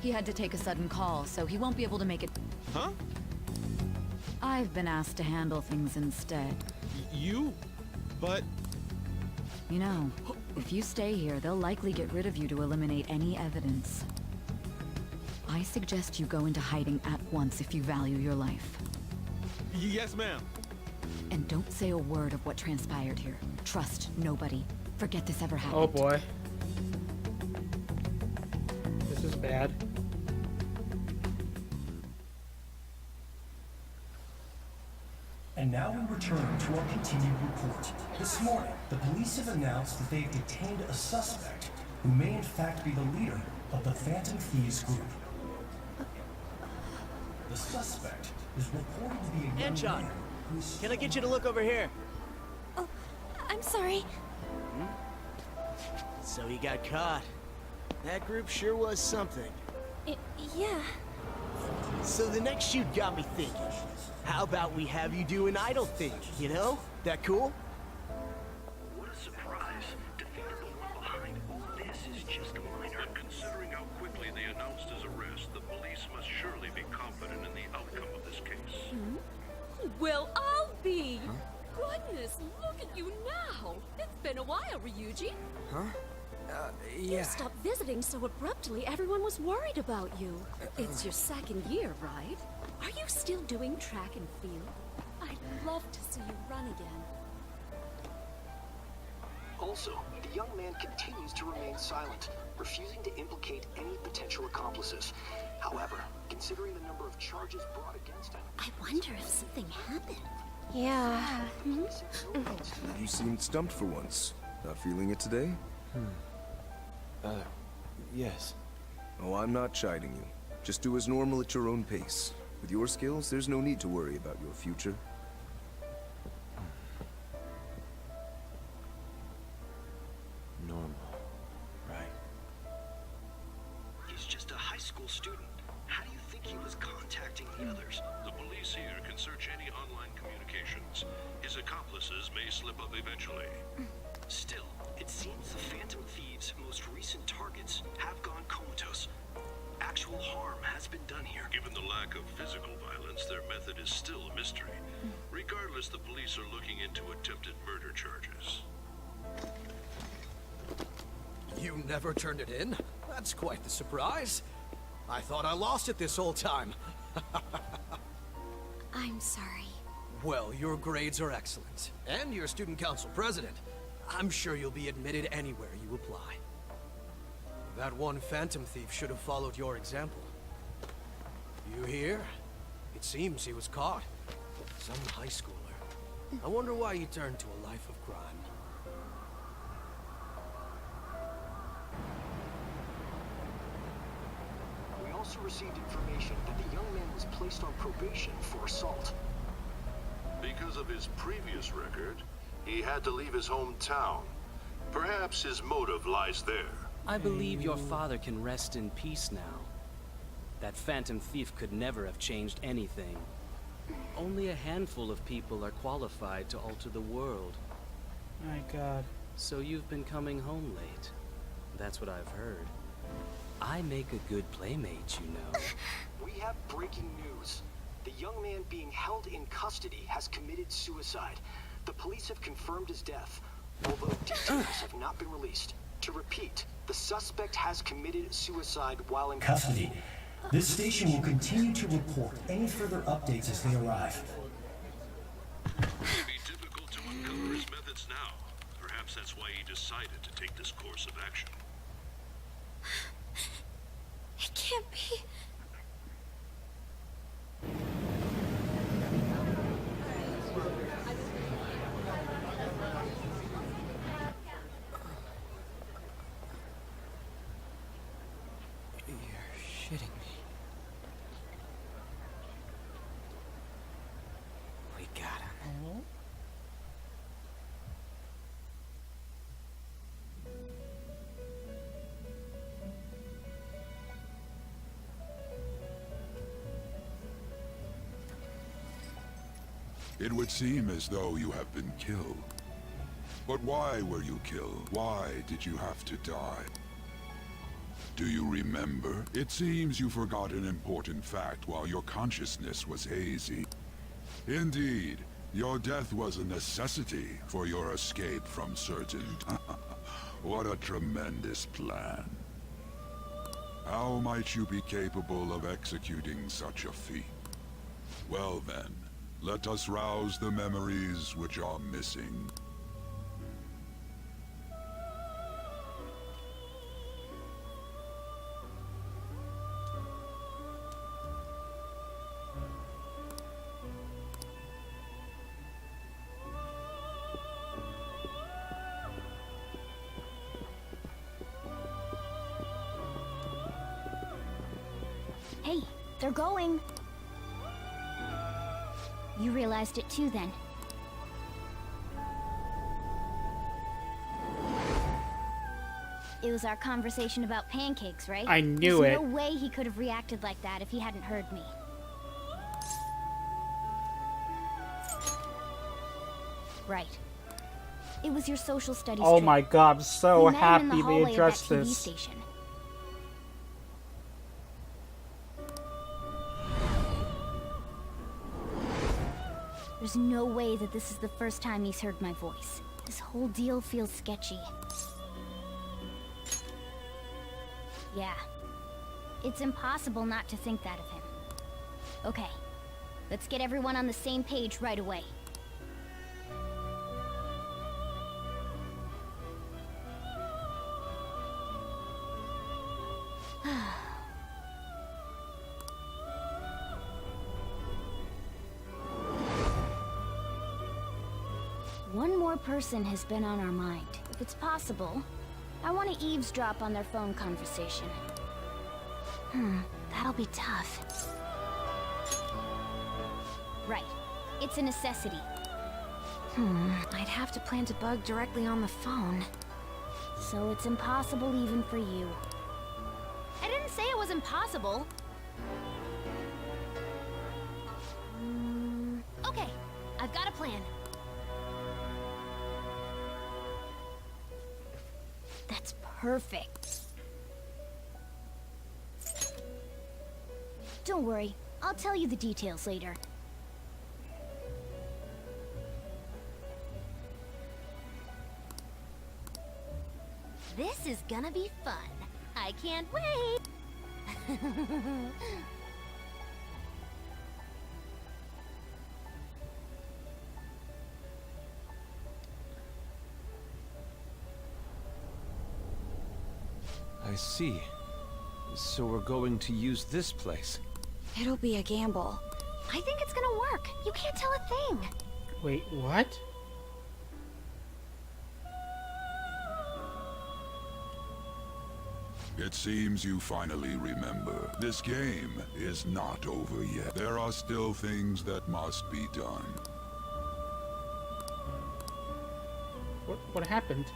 He had to take a sudden call, so he won't be able to make it. Huh? I've been asked to handle things instead. You? But... You know, if you stay here, they'll likely get rid of you to eliminate any evidence. I suggest you go into hiding at once if you value your life. Yes, ma'am. And don't say a word of what transpired here. Trust nobody. Forget this ever happened. Oh boy. This is bad. And now we return to our continued report. This morning, the police have announced that they've detained a suspect who may in fact be the leader of the Phantom Thieves group. The suspect is reported to be a young Anchon, man who's... can I get you to look over here? Oh, I'm sorry. So he got caught. That group sure was something. Yeah. So the next shoot got me thinking. How about we have you do an idol thing, you know? That cool? What a surprise to figure the one behind all this is just a minor. But considering how quickly they announced his arrest, the police must surely be confident in the outcome of this case. Well, I'll be. Goodness, look at you now. It's been a while, Ryuji. Huh? You Yeah. stopped visiting so abruptly, everyone was worried about you. It's your second year, right? Are you still doing track and field? I'd love to see you run again. Also, the young man continues to remain silent, refusing to implicate any potential accomplices. However, considering the number of charges brought against him... I wonder if something happened. Yeah. You seemed stumped for once. Not feeling it today? Yes. Oh, I'm not chiding you. Just do as normal at your own pace. With your skills, there's no need to worry about your future. Normal. Right. He's just a high school student. How do you think he was contacting the others? The police here can search any online communications. His accomplices may slip up eventually. Still, it seems the Phantom Thieves' most recent targets have gone comatose. Actual harm has been done here. Given the lack of physical violence, their method is still a mystery. Regardless, the police are looking into attempted murder charges. You never turned it in? That's quite the surprise. I thought I lost it this whole time. I'm sorry. Well, your grades are excellent. And you're student council president. I'm sure you'll be admitted anywhere you apply. That one Phantom Thief should have followed your example. You hear? It seems he was caught. Some high schooler. I wonder why he turned to a life of crime. We also received information that the young man was placed on probation for assault. Because of his previous record, he had to leave his hometown. Perhaps his motive lies there. I believe your father can rest in peace now. That Phantom Thief could never have changed anything. Only a handful of people are qualified to alter the world. My God. So you've been coming home late. That's what I've heard. I make a good playmate, you know. We have breaking news. The young man being held in custody has committed suicide. The police have confirmed his death, although details have not been released. To repeat, the suspect has committed suicide while in Custody. This station will continue to report any further updates as they arrive. It may be difficult to uncover his methods now. Perhaps that's why he decided to take this course of action. It can't be. Shitting me. We got him. It would seem as though you have been killed. But why were you killed? Why did you have to die? Do you remember? It seems you forgot an important fact while your consciousness was hazy. Indeed, your death was a necessity for your escape from certain... What a tremendous plan. How might you be capable of executing such a feat? Well then, let us rouse the memories which are missing. Hey, they're going. You realized it too, then. It was our conversation about pancakes, right? I knew There's it. no way he could have reacted like that if he hadn't heard me. Right. It was your social studies Oh trip. my god, I'm so We met him in the happy they hallway of that addressed TV this. station. There's no way that this is the first time he's heard my voice. This whole deal feels sketchy. Yeah. It's impossible not to think that of him. Okay. Let's get everyone on the same page right away. One more person has been on our mind. If it's possible, I want to eavesdrop on their phone conversation. That'll be tough. Right. It's a necessity. I'd have to plant a bug directly on the phone. So it's impossible even for you. I didn't say it was impossible. Okay, I've got a plan. That's perfect. Don't worry, I'll tell you the details later. This is gonna be fun. I can't wait. I see. So we're going to use this place. It'll be a gamble. I think it's gonna work. You can't tell a thing. Wait, what? It seems you finally remember. This game is not over yet. There are still things that must be done. What happened?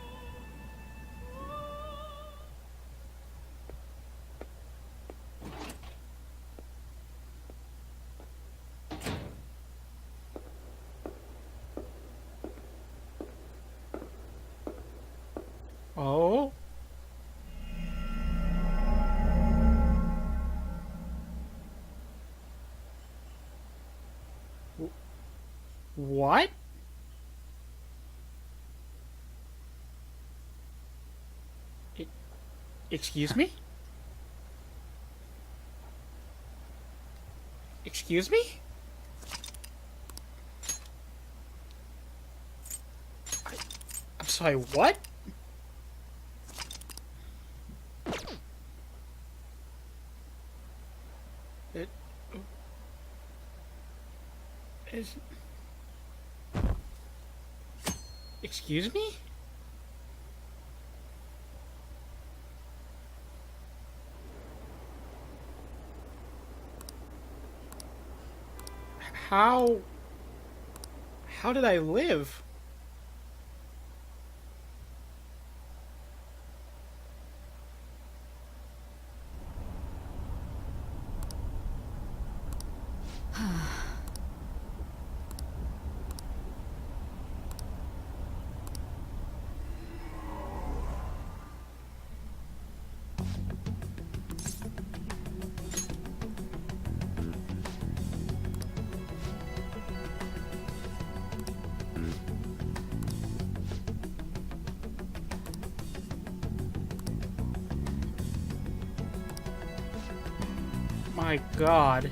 Oh? What? Excuse me? Excuse me? I'm sorry, what? Excuse me? How did I live? My God.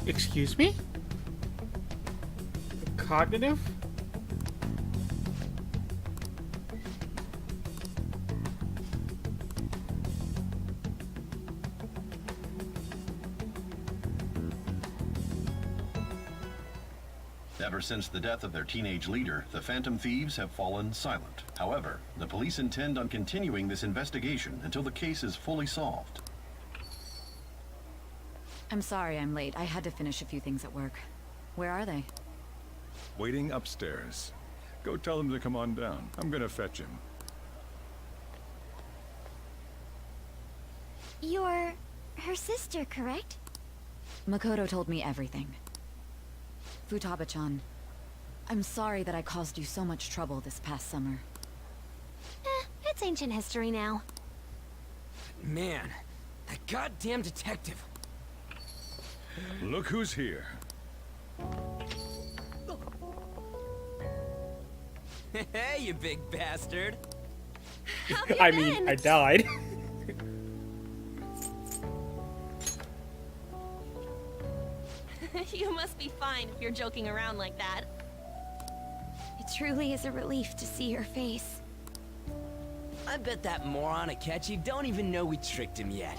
Excuse me? Cognitive? Ever since the death of their teenage leader, the Phantom Thieves have fallen silent. However, the police intend on continuing this investigation until the case is fully solved. I'm sorry I'm late. I had to finish a few things at work. Where are they? Waiting upstairs. Go tell him to come on down. I'm gonna fetch him. You're her sister, correct? Makoto told me everything. Futaba-chan, I'm sorry that I caused you so much trouble this past summer. It's ancient history now. Man, that goddamn detective. Look who's here. Hey, you big bastard. I mean, I died. You must be fine if you're joking around like that. It truly is a relief to see your face. I bet that moron Akechi don't even know we tricked him yet.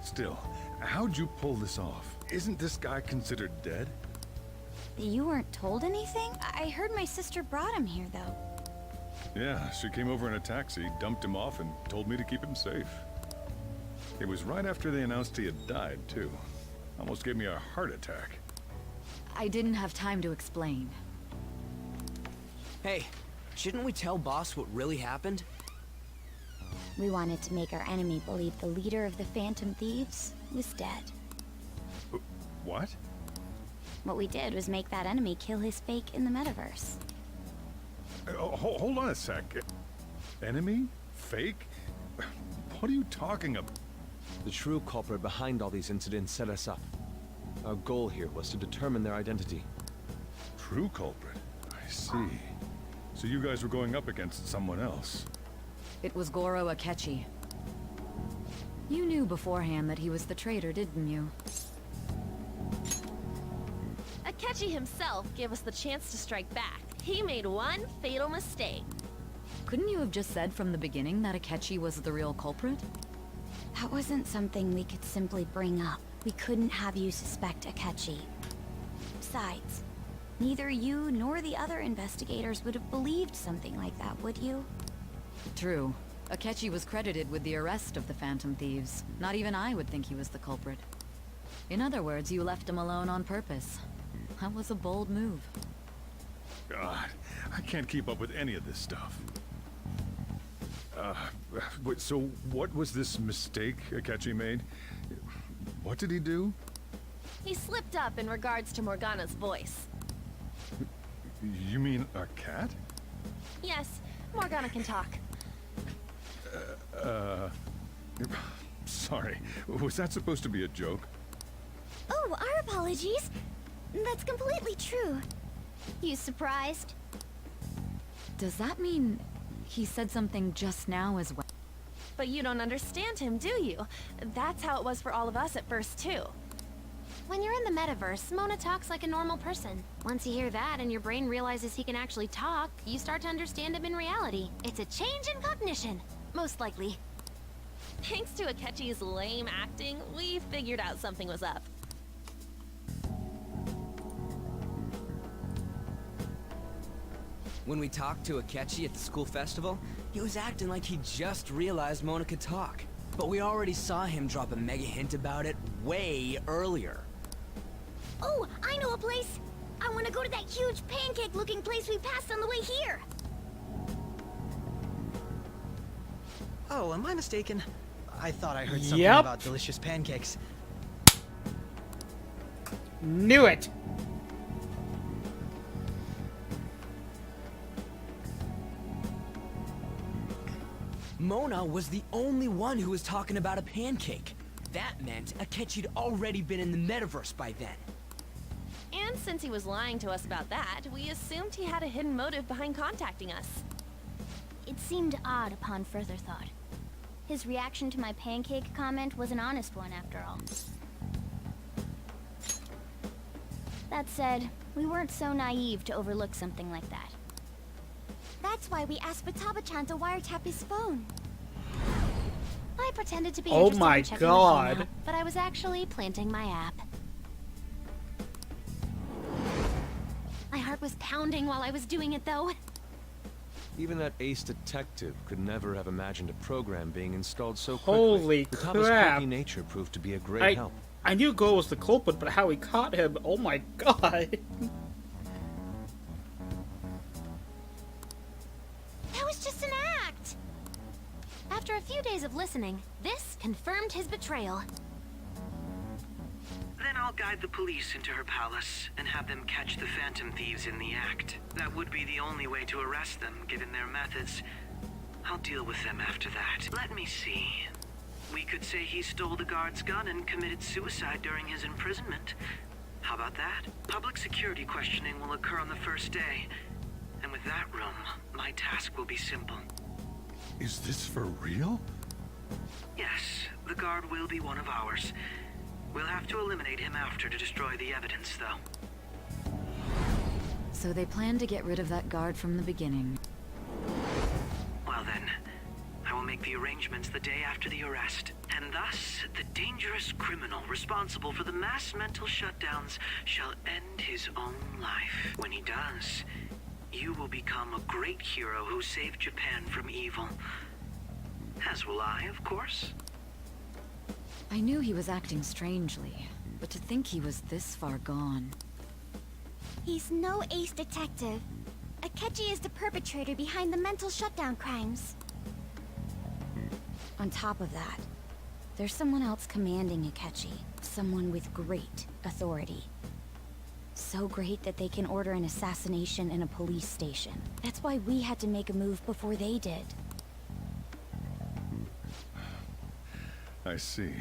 Still, how'd you pull this off? Isn't this guy considered dead? You weren't told anything? I heard my sister brought him here, though. Yeah, she came over in a taxi, dumped him off, and told me to keep him safe. It was right after they announced he had died, too. Almost gave me a heart attack. I didn't have time to explain. Hey, shouldn't we tell boss what really happened? We wanted to make our enemy believe the leader of the Phantom Thieves was dead. What? What we did was make that enemy kill his fake in the metaverse. Hold on a sec. Enemy? Fake? What are you talking about? The true culprit behind all these incidents set us up. Our goal here was to determine their identity. True culprit? I see. So you guys were going up against someone else. It was Goro Akechi. You knew beforehand that he was the traitor, didn't you? Akechi himself gave us the chance to strike back. He made one fatal mistake. Couldn't you have just said from the beginning that Akechi was the real culprit? That wasn't something we could simply bring up. We couldn't have you suspect Akechi. Besides, neither you nor the other investigators would have believed something like that, would you? True. Akechi was credited with the arrest of the Phantom Thieves. Not even I would think he was the culprit. In other words, you left him alone on purpose. That was a bold move. God, I can't keep up with any of this stuff. So what was this mistake Akechi made? What did he do? He slipped up in regards to Morgana's voice. You mean a cat? Yes, Morgana can talk. Sorry, was that supposed to be a joke? Oh, our apologies. That's completely true. You surprised? Does that mean he said something just now as well? But you don't understand him, do you? That's how it was for all of us at first, too. When you're in the metaverse, Mona talks like a normal person. Once you hear that and your brain realizes he can actually talk, you start to understand him in reality. It's a change in cognition, most likely. Thanks to Akechi's lame acting, we figured out something was up. When we talked to Akechi at the school festival, he was acting like he just realized Mona could talk. But we already saw him drop a mega hint about it way earlier. Oh, I know a place! I want to go to that huge pancake-looking place we passed on the way here! Oh, am I mistaken? I thought I heard something Yep. about delicious pancakes. Knew it! Mona was the only one who was talking about a pancake. That meant Akechi'd already been in the metaverse by then. And since he was lying to us about that, we assumed he had a hidden motive behind contacting us. It seemed odd upon further thought. His reaction to my pancake comment was an honest one, after all. That said, we weren't so naive to overlook something like that. That's why we asked Futaba-chan to wiretap his phone. I pretended to be Oh interested my in checking the phone God. out, but I was actually planting my app. My heart was pounding while I was doing it, though. Even that ace detective could never have imagined a program being installed so quickly. Holy Futaba's crap. quirky nature proved to be a great help. I knew Go was the culprit, but how he caught him, oh my god. That was just an act! After a few days of listening, this confirmed his betrayal. Then I'll guide the police into her palace and have them catch the Phantom Thieves in the act. That would be the only way to arrest them, given their methods. I'll deal with them after that. Let me see. We could say he stole the guard's gun and committed suicide during his imprisonment. How about that? Public security questioning will occur on the first day. And with that room, my task will be simple. Is this for real? Yes, the guard will be one of ours. We'll have to eliminate him after to destroy the evidence, though. So they planned to get rid of that guard from the beginning. Well then, I will make the arrangements the day after the arrest. And thus, the dangerous criminal responsible for the mass mental shutdowns shall end his own life. When he does, you will become a great hero who saved Japan from evil. As will I, of course. I knew he was acting strangely, but to think he was this far gone. He's no ace detective. Akechi is the perpetrator behind the mental shutdown crimes. On top of that, there's someone else commanding Akechi. Someone with great authority. So great that they can order an assassination in a police station. That's why we had to make a move before they did. I see.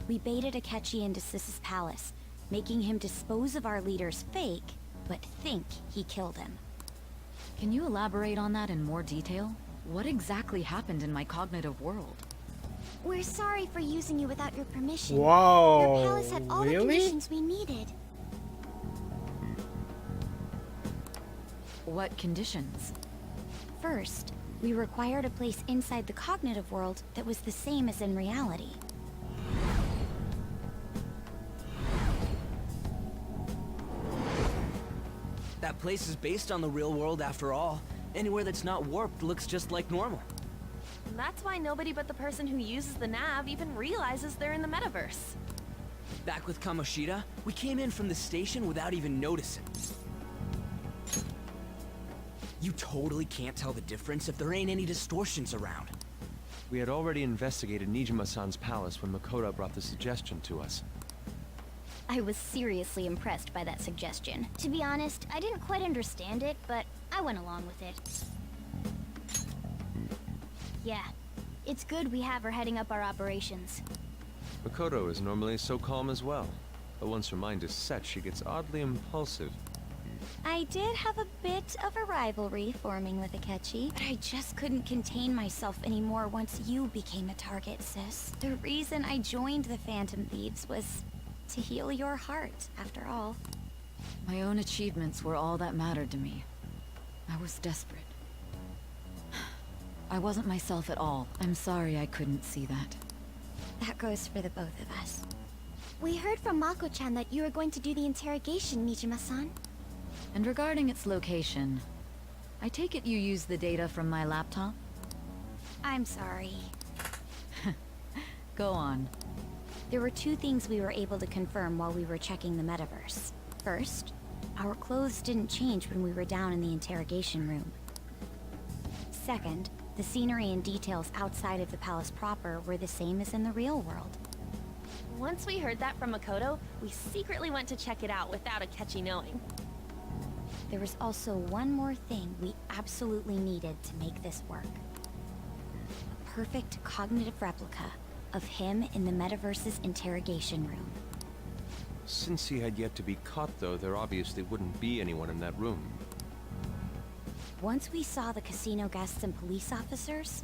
We baited Akechi into Sis's palace, making him dispose of our leader's fake, but think he killed him. Can you elaborate on that in more detail? What exactly happened in my cognitive world? We're sorry for using you without your permission. Whoa, Your palace had all the really? conditions we needed. What conditions? First, we required a place inside the cognitive world that was the same as in reality. That place is based on the real world after all. Anywhere that's not warped looks just like normal. That's why nobody but the person who uses the nav even realizes they're in the metaverse. Back with Kamoshida, we came in from the station without even noticing. You totally can't tell the difference if there ain't any distortions around. We had already investigated Nijima-san's palace when Makoto brought the suggestion to us. I was seriously impressed by that suggestion. To be honest, I didn't quite understand it, but I went along with it. Yeah, it's good we have her heading up our operations. Makoto is normally so calm as well, but once her mind is set, she gets oddly impulsive. I did have a bit of a rivalry forming with Akechi, but I just couldn't contain myself anymore once you became a target, sis. The reason I joined the Phantom Thieves was to heal your heart, after all. My own achievements were all that mattered to me. I was desperate. I wasn't myself at all. I'm sorry I couldn't see that. That goes for the both of us. We heard from Mako-chan that you were going to do the interrogation, Nijima-san. And regarding its location, I take it you used the data from my laptop? I'm sorry. Go on. There were two things we were able to confirm while we were checking the metaverse. First, our clothes didn't change when we were down in the interrogation room. Second, the scenery and details outside of the palace proper were the same as in the real world. Once we heard that from Makoto, we secretly went to check it out without Akechi knowing. There was also one more thing we absolutely needed to make this work. A perfect cognitive replica of him in the metaverse's interrogation room. Since he had yet to be caught, though, there obviously wouldn't be anyone in that room. Once we saw the casino guests and police officers,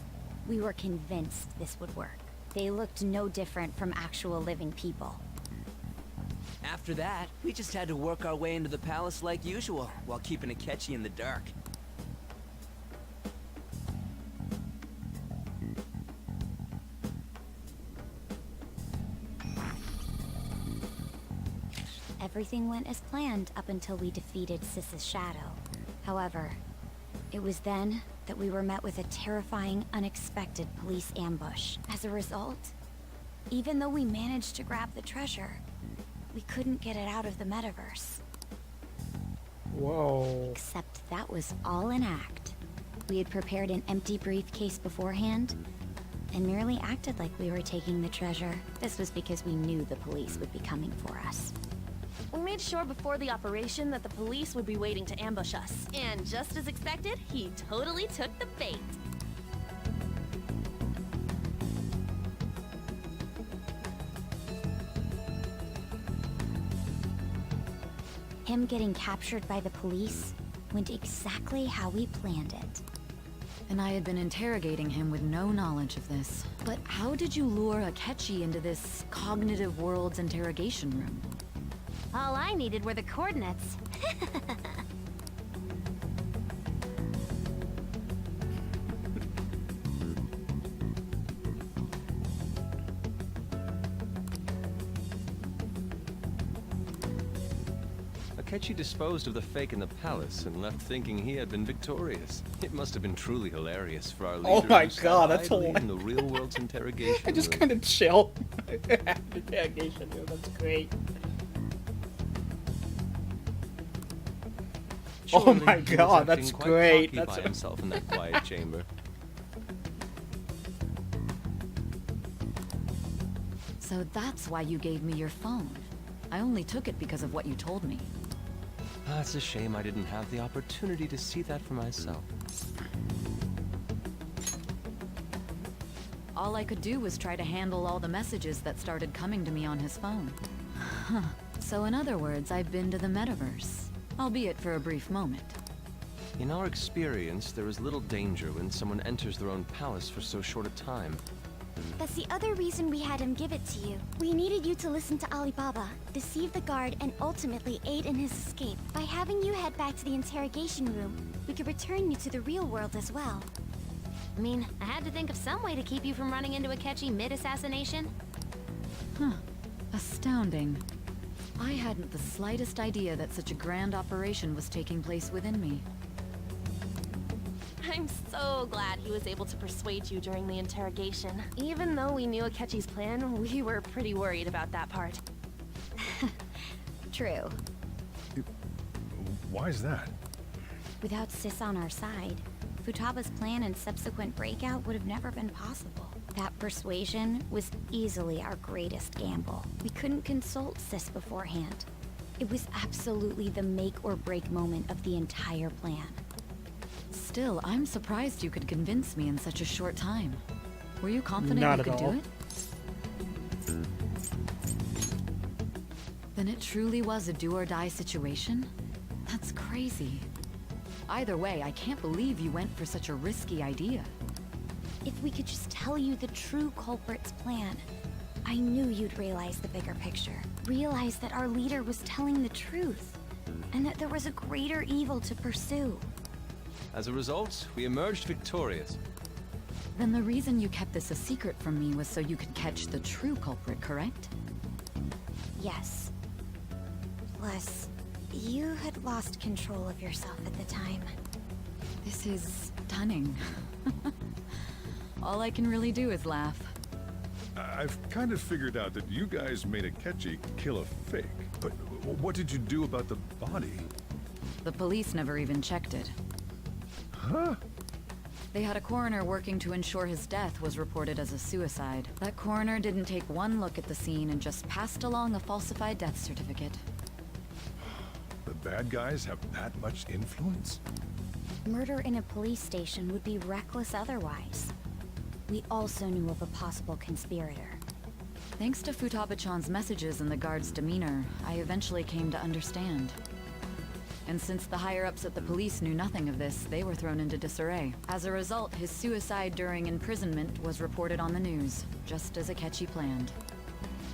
We were convinced this would work. They looked no different from actual living people. After that, we just had to work our way into the palace like usual, while keeping Akechi in the dark. Everything went as planned up until we defeated Sis's shadow. However, it was then that we were met with a terrifying, unexpected police ambush. As a result, even though we managed to grab the treasure, we couldn't get it out of the metaverse. Whoa. Except that was all an act. We had prepared an empty briefcase beforehand, and merely acted like we were taking the treasure. This was because we knew the police would be coming for us. We made sure before the operation that the police would be waiting to ambush us. And just as expected, he totally took the bait. Him getting captured by the police went exactly how we planned it. And I had been interrogating him with no knowledge of this. But how did you lure Akechi into this cognitive world's interrogation room? All I needed were the coordinates. Akechi disposed of the fake in the palace and left thinking he had been victorious. It must have been truly hilarious for our leader. Oh my who sat god, that's idly hilarious. in the real world's interrogation I just room. kind of chill. Interrogation room, that's great. Oh Surely my he was god, acting that's quite great. cocky That's by himself in that quiet chamber. So that's why you gave me your phone. I only took it because of what you told me. Ah, it's a shame I didn't have the opportunity to see that for myself. All I could do was try to handle all the messages that started coming to me on his phone. Huh. So in other words, I've been to the metaverse. Albeit for a brief moment. In our experience, there is little danger when someone enters their own palace for so short a time. That's the other reason we had him give it to you. We needed you to listen to Alibaba, deceive the guard, and ultimately aid in his escape. By having you head back to the interrogation room, we could return you to the real world as well. I mean, I had to think of some way to keep you from running into Akechi mid-assassination. Huh. Astounding. I hadn't the slightest idea that such a grand operation was taking place within me. I'm so glad he was able to persuade you during the interrogation. Even though we knew Akechi's plan, we were pretty worried about that part. True. Why is that? Without Sis on our side, Futaba's plan and subsequent breakout would have never been possible. That persuasion was easily our greatest gamble. We couldn't consult Sis beforehand. It was absolutely the make or break moment of the entire plan. Still, I'm surprised you could convince me in such a short time. Were you confident Not you at could all. do it? Then it truly was a do-or-die situation? That's crazy. Either way, I can't believe you went for such a risky idea. If we could just tell you the true culprit's plan, I knew you'd realize the bigger picture. Realize that our leader was telling the truth, and that there was a greater evil to pursue. As a result, we emerged victorious. Then the reason you kept this a secret from me was so you could catch the true culprit, correct? Yes. Plus, you had lost control of yourself at the time. This is stunning. All I can really do is laugh. I've kind of figured out that you guys made Akechi kill a fake. But what did you do about the body? The police never even checked it. Huh? They had a coroner working to ensure his death was reported as a suicide. That coroner didn't take one look at the scene and just passed along a falsified death certificate. The bad guys have that much influence? Murder in a police station would be reckless otherwise. We also knew of a possible conspirator. Thanks to Futaba-chan's messages and the guard's demeanor, I eventually came to understand. And since the higher-ups at the police knew nothing of this, they were thrown into disarray. As a result, his suicide during imprisonment was reported on the news, just as Akechi planned.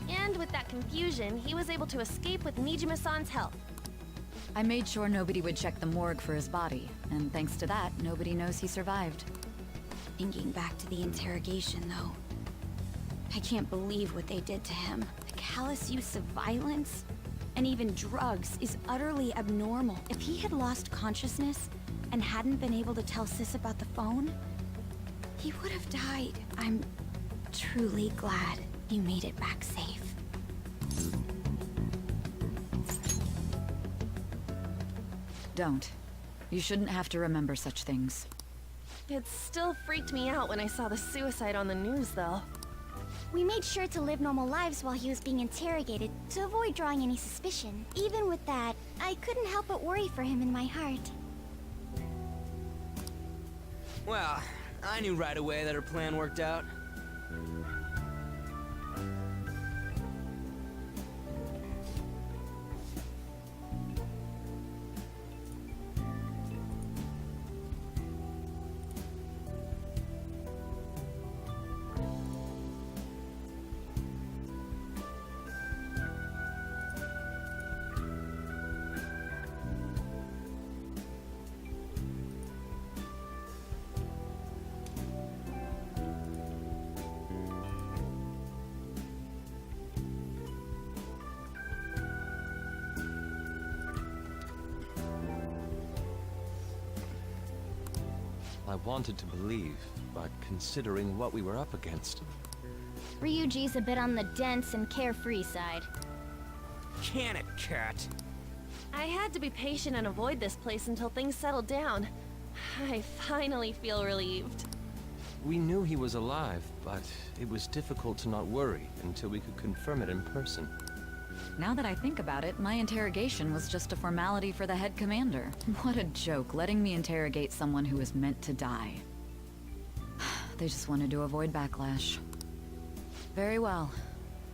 And with that confusion, he was able to escape with Nijima-san's help. I made sure nobody would check the morgue for his body, and thanks to that, nobody knows he survived. Thinking back to the interrogation, though, I can't believe what they did to him. The callous use of violence, and even drugs, is utterly abnormal. If he had lost consciousness and hadn't been able to tell Sis about the phone, he would have died. I'm truly glad you made it back safe. Don't. You shouldn't have to remember such things. It still freaked me out when I saw the suicide on the news, though. We made sure to live normal lives while he was being interrogated, to avoid drawing any suspicion. Even with that, I couldn't help but worry for him in my heart. Well, I knew right away that her plan worked out. I wanted to believe, but considering what we were up against... Ryuji's a bit on the dense and carefree side. Can it, Cat? I had to be patient and avoid this place until things settled down. I finally feel relieved. We knew he was alive, but it was difficult to not worry until we could confirm it in person. Now that I think about it, my interrogation was just a formality for the head commander. What a joke, letting me interrogate someone who was meant to die. They just wanted to avoid backlash. Very well.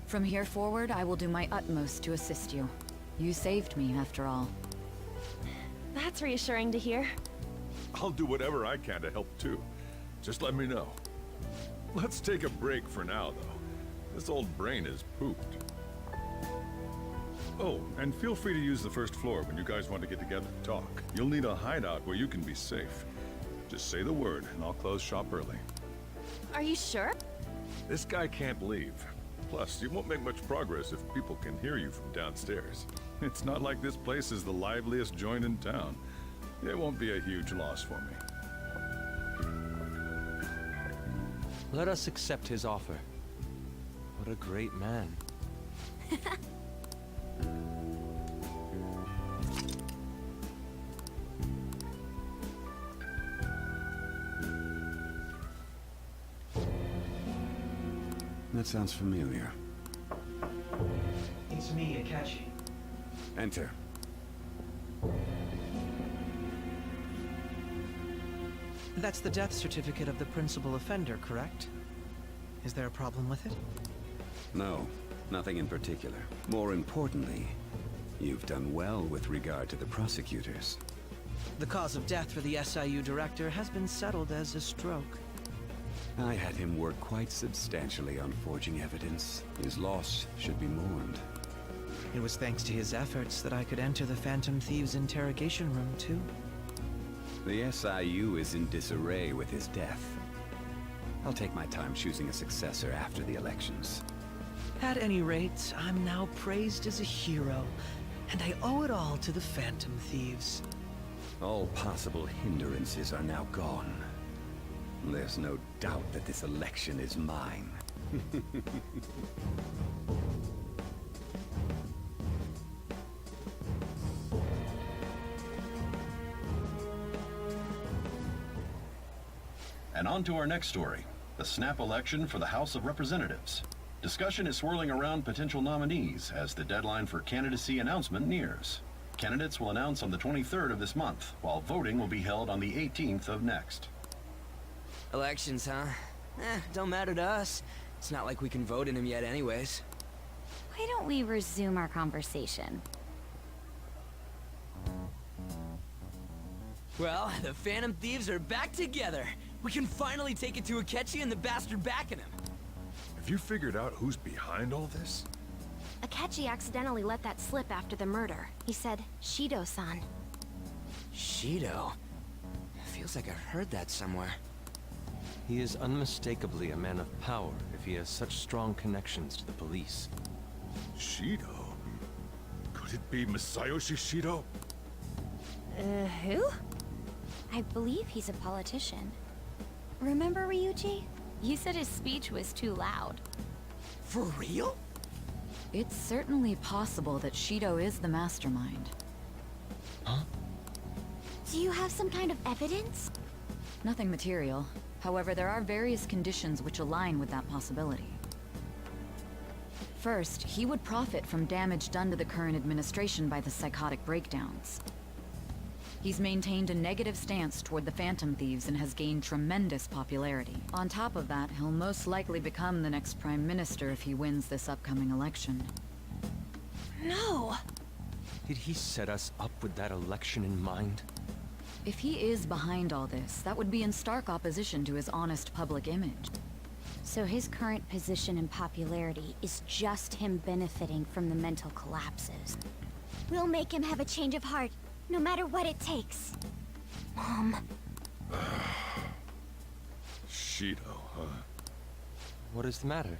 From here forward, I will do my utmost to assist you. You saved me, after all. That's reassuring to hear. I'll do whatever I can to help too. Just let me know. Let's take a break for now, though. This old brain is pooped. Oh, and feel free to use the first floor when you guys want to get together and talk. You'll need a hideout where you can be safe. Just say the word, and I'll close shop early. Are you sure? This guy can't leave. Plus, you won't make much progress if people can hear you from downstairs. It's not like this place is the liveliest joint in town. It won't be a huge loss for me. Let us accept his offer. What a great man. That sounds familiar. It's me, Akechi. Enter. That's the death certificate of the principal offender, correct? Is there a problem with it? No, nothing in particular. More importantly, you've done well with regard to the prosecutors. The cause of death for the SIU director has been settled as a stroke. I had him work quite substantially on forging evidence. His loss should be mourned. It was thanks to his efforts that I could enter the Phantom Thieves' interrogation room, too. The SIU is in disarray with his death. I'll take my time choosing a successor after the elections. At any rate, I'm now praised as a hero, and I owe it all to the Phantom Thieves. All possible hindrances are now gone. There's no doubt that this election is mine. And on to our next story, the snap election for the House of Representatives. Discussion is swirling around potential nominees as the deadline for candidacy announcement nears. Candidates will announce on the 23rd of this month, while voting will be held on the 18th of next. Elections, huh? Don't matter to us. It's not like we can vote in them yet anyways. Why don't we resume our conversation? Well, the Phantom Thieves are back together. We can finally take it to Akechi and the bastard backing him. Have you figured out who's behind all this? Akechi accidentally let that slip after the murder. He said, Shido-san. Shido? Feels like I've heard that somewhere. He is unmistakably a man of power if he has such strong connections to the police. Shido? Could it be Masayoshi Shido? Who? I believe he's a politician. Remember, Ryuji? You said his speech was too loud. For real? It's certainly possible that Shido is the mastermind. Huh? Do you have some kind of evidence? Nothing material. However, there are various conditions which align with that possibility. First, he would profit from damage done to the current administration by the psychotic breakdowns. He's maintained a negative stance toward the Phantom Thieves and has gained tremendous popularity. On top of that, he'll most likely become the next Prime Minister if he wins this upcoming election. No! Did he set us up with that election in mind? If he is behind all this, that would be in stark opposition to his honest public image. So his current position and popularity is just him benefiting from the mental collapses. We'll make him have a change of heart, no matter what it takes. Mom. Shido, huh? What is the matter?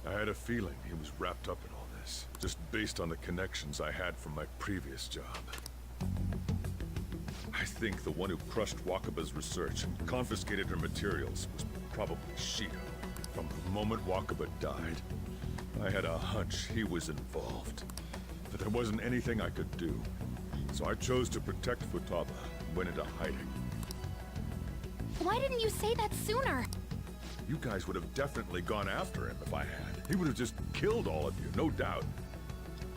I had a feeling he was wrapped up in all this, just based on the connections I had from my previous job. I think the one who crushed Wakaba's research and confiscated her materials was probably Shido. From the moment Wakaba died, I had a hunch he was involved. But there wasn't anything I could do. So I chose to protect Futaba and went into hiding. Why didn't you say that sooner? You guys would have definitely gone after him if I had. He would have just killed all of you, no doubt.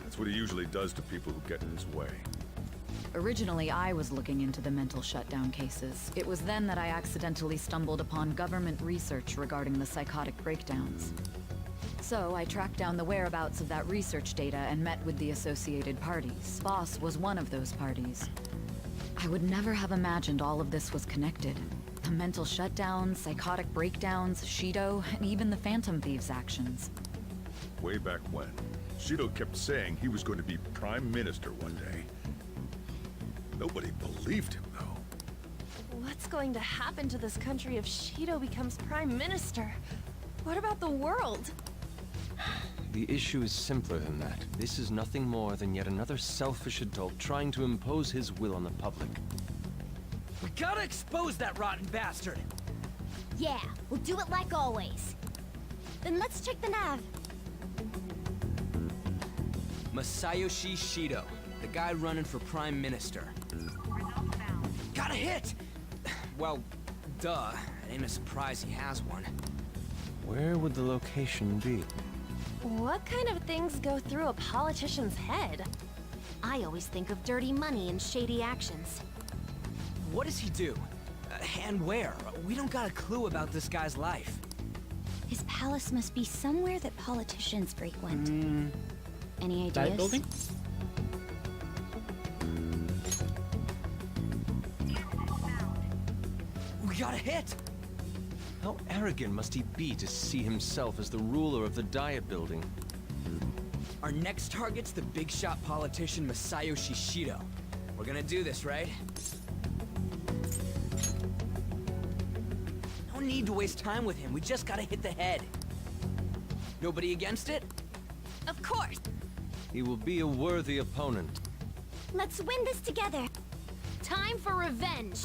That's what he usually does to people who get in his way. Originally, I was looking into the mental shutdown cases. It was then that I accidentally stumbled upon government research regarding the psychotic breakdowns. So I tracked down the whereabouts of that research data and met with the associated parties. Boss was one of those parties. I would never have imagined all of this was connected. The mental shutdowns, psychotic breakdowns, Shido, and even the Phantom Thieves' actions. Way back when, Shido kept saying he was going to be Prime Minister one day. Nobody believed him, though. What's going to happen to this country if Shido becomes Prime Minister? What about the world? The issue is simpler than that. This is nothing more than yet another selfish adult trying to impose his will on the public. We gotta expose that rotten bastard! Yeah, we'll do it like always. Then let's check the nav. Masayoshi Shido, the guy running for Prime Minister. Got a hit! Well, duh. It ain't a surprise he has one. Where would the location be? What kind of things go through a politician's head? I always think of dirty money and shady actions. What does he do? And where? We don't got a clue about this guy's life. His palace must be somewhere that politicians frequent. Any ideas? Diet building? We got a hit! How arrogant must he be to see himself as the ruler of the Diet Building? Our next target's the big shot politician Masayoshi Shido. We're gonna do this, right? No need to waste time with him. We just gotta hit the head. Nobody against it? Of course! He will be a worthy opponent. Let's win this together. Time for revenge.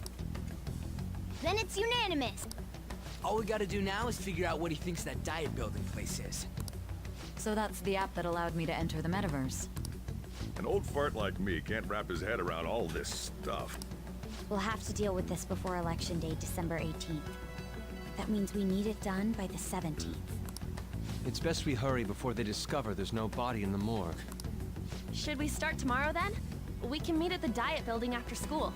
Then it's unanimous. All we gotta do now is figure out what he thinks that Diet Building place is. So that's the app that allowed me to enter the metaverse. An old fart like me can't wrap his head around all this stuff. We'll have to deal with this before Election Day, December 18th. That means we need it done by the 17th. It's best we hurry before they discover there's no body in the morgue. Should we start tomorrow then? We can meet at the Diet Building after school.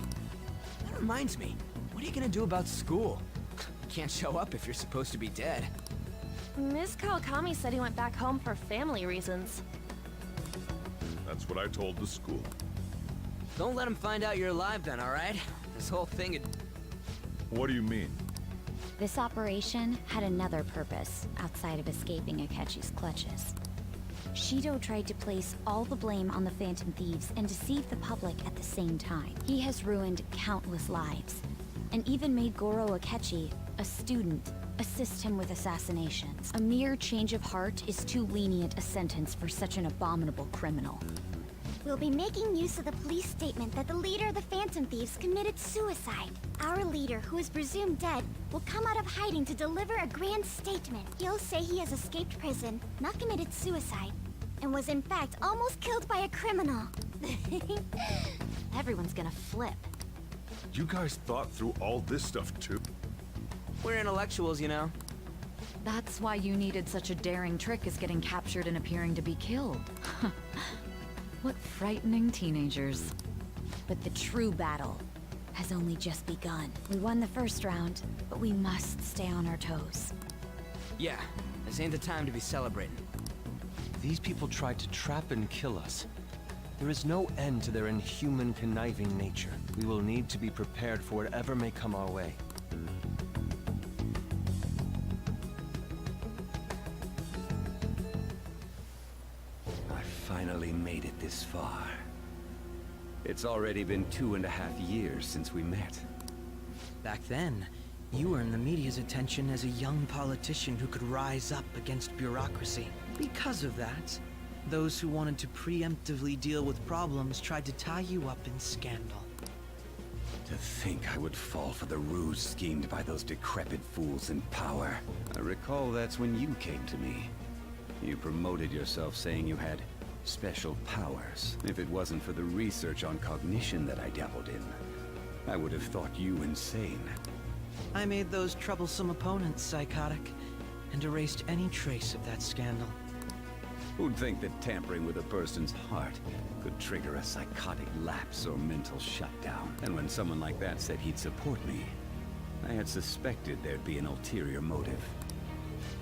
That reminds me, what are you gonna do about school? You can't show up if you're supposed to be dead. Ms. Kawakami said he went back home for family reasons. That's what I told the school. Don't let him find out you're alive then, alright? This whole thing had... What do you mean? This operation had another purpose outside of escaping Akechi's clutches. Shido tried to place all the blame on the Phantom Thieves and deceive the public at the same time. He has ruined countless lives, and even made Goro Akechi, a student, assist him with assassinations. A mere change of heart is too lenient a sentence for such an abominable criminal. We'll be making use of the police statement that the leader of the Phantom Thieves committed suicide. Our leader, who is presumed dead, will come out of hiding to deliver a grand statement. He'll say he has escaped prison, not committed suicide, and was in fact almost killed by a criminal. Everyone's gonna flip. You guys thought through all this stuff too? We're intellectuals, you know. That's why you needed such a daring trick as getting captured and appearing to be killed. What frightening teenagers. But the true battle has only just begun. We won the first round, but we must stay on our toes. Yeah, this ain't the time to be celebrating. These people tried to trap and kill us. There is no end to their inhuman, conniving nature. We will need to be prepared for whatever may come our way. I finally made it this far. It's already been 2.5 years since we met. Back then, you were in the media's attention as a young politician who could rise up against bureaucracy. Because of that, those who wanted to preemptively deal with problems tried to tie you up in scandal. To think I would fall for the ruse schemed by those decrepit fools in power. I recall that's when you came to me. You promoted yourself saying you had special powers. If it wasn't for the research on cognition that I dabbled in, I would have thought you insane. I made those troublesome opponents psychotic, and erased any trace of that scandal. Who'd think that tampering with a person's heart could trigger a psychotic lapse or mental shutdown? And when someone like that said he'd support me, I had suspected there'd be an ulterior motive.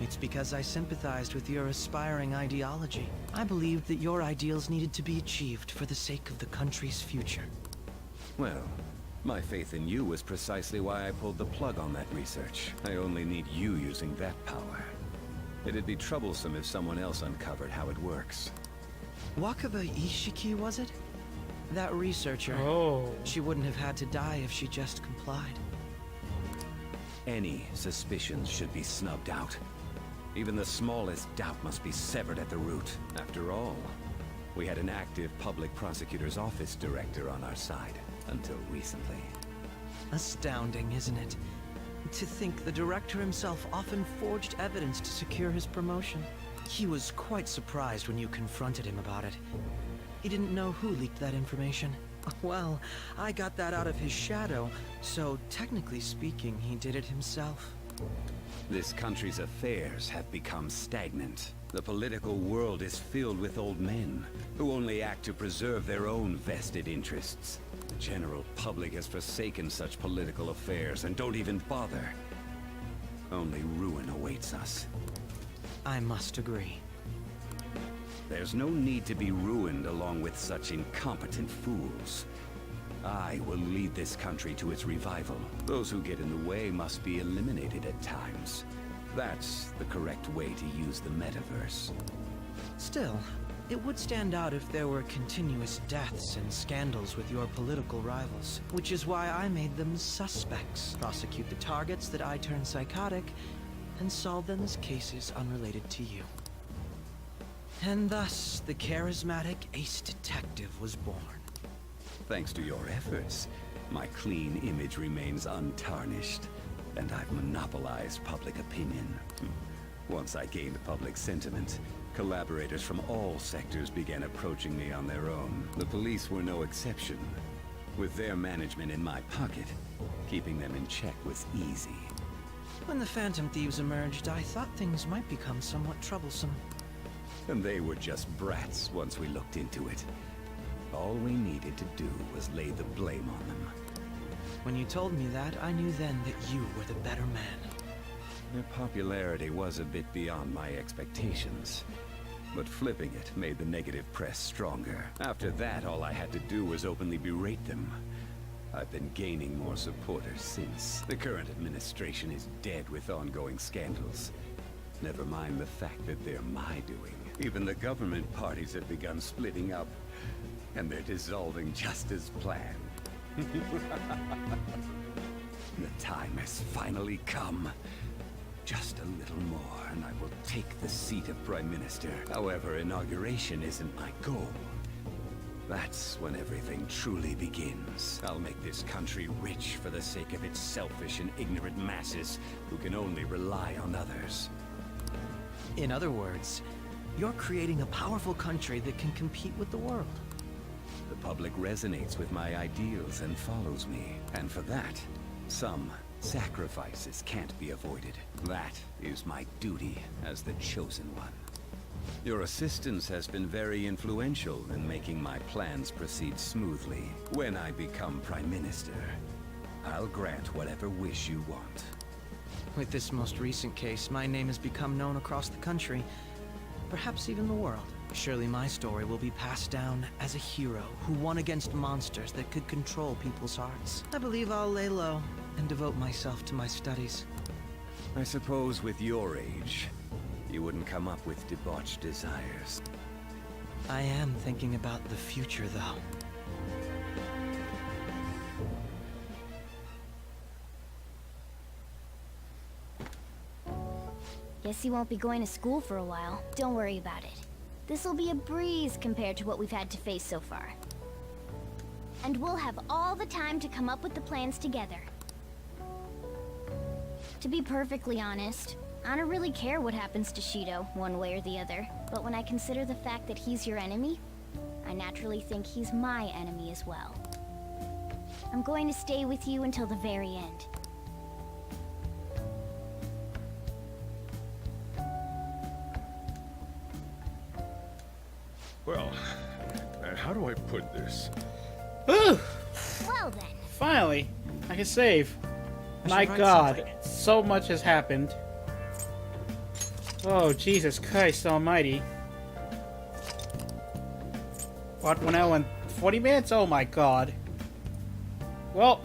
It's because I sympathized with your aspiring ideology. I believed that your ideals needed to be achieved for the sake of the country's future. Well, my faith in you was precisely why I pulled the plug on that research. I only need you using that power. It'd be troublesome if someone else uncovered how it works. Wakaba Ishiki, was it? That researcher. Oh. She wouldn't have had to die if she just complied. Any suspicions should be snubbed out. Even the smallest doubt must be severed at the root. After all, we had an active public prosecutor's office director on our side, until recently. Astounding, isn't it? To think the director himself often forged evidence to secure his promotion. He was quite surprised when you confronted him about it. He didn't know who leaked that information. Well, I got that out of his shadow, so technically speaking, he did it himself. This country's affairs have become stagnant. The political world is filled with old men who only act to preserve their own vested interests. The general public has forsaken such political affairs and don't even bother. Only ruin awaits us. I must agree. There's no need to be ruined along with such incompetent fools. I will lead this country to its revival. Those who get in the way must be eliminated at times. That's the correct way to use the metaverse. Still, it would stand out if there were continuous deaths and scandals with your political rivals, which is why I made them suspects. Prosecute the targets that I turn psychotic, and solve them as cases unrelated to you. And thus, the charismatic ace detective was born. Thanks to your efforts, my clean image remains untarnished, and I've monopolized public opinion. Once I gained public sentiment, collaborators from all sectors began approaching me on their own. The police were no exception. With their management in my pocket, keeping them in check was easy. When the Phantom Thieves emerged, I thought things might become somewhat troublesome. And they were just brats once we looked into it. All we needed to do was lay the blame on them. When you told me that, I knew then that you were the better man. Their popularity was a bit beyond my expectations. But flipping it made the negative press stronger. After that, all I had to do was openly berate them. I've been gaining more supporters since. The current administration is dead with ongoing scandals. Never mind the fact that they're my doing. Even the government parties have begun splitting up, and they're dissolving just as planned. The time has finally come. Just a little more, and I will take the seat of Prime Minister. However, inauguration isn't my goal. That's when everything truly begins. I'll make this country rich for the sake of its selfish and ignorant masses who can only rely on others. In other words, you're creating a powerful country that can compete with the world. The public resonates with my ideals and follows me. And for that, some sacrifices can't be avoided. That is my duty as the Chosen One. Your assistance has been very influential in making my plans proceed smoothly. When I become Prime Minister, I'll grant whatever wish you want. With this most recent case, my name has become known across the country, perhaps even the world. Surely my story will be passed down as a hero who won against monsters that could control people's hearts. I believe I'll lay low and devote myself to my studies. I suppose with your age, you wouldn't come up with debauched desires. I am thinking about the future, though. Guess he won't be going to school for a while. Don't worry about it. This'll be a breeze compared to what we've had to face so far. And we'll have all the time to come up with the plans together. To be perfectly honest, I don't really care what happens to Shido, one way or the other. But when I consider the fact that he's your enemy, I naturally think he's my enemy as well. I'm going to stay with you until the very end. Well, how do I put this? Whew! Well then. Finally, I can save. My God, so much has happened. Oh, Jesus Christ almighty. What, 1 hour and 40 minutes? Oh my God. Well,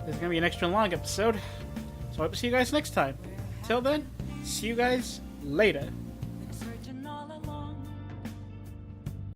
this is gonna be an extra long episode, so I hope to see you guys next time. Till then, see you guys later.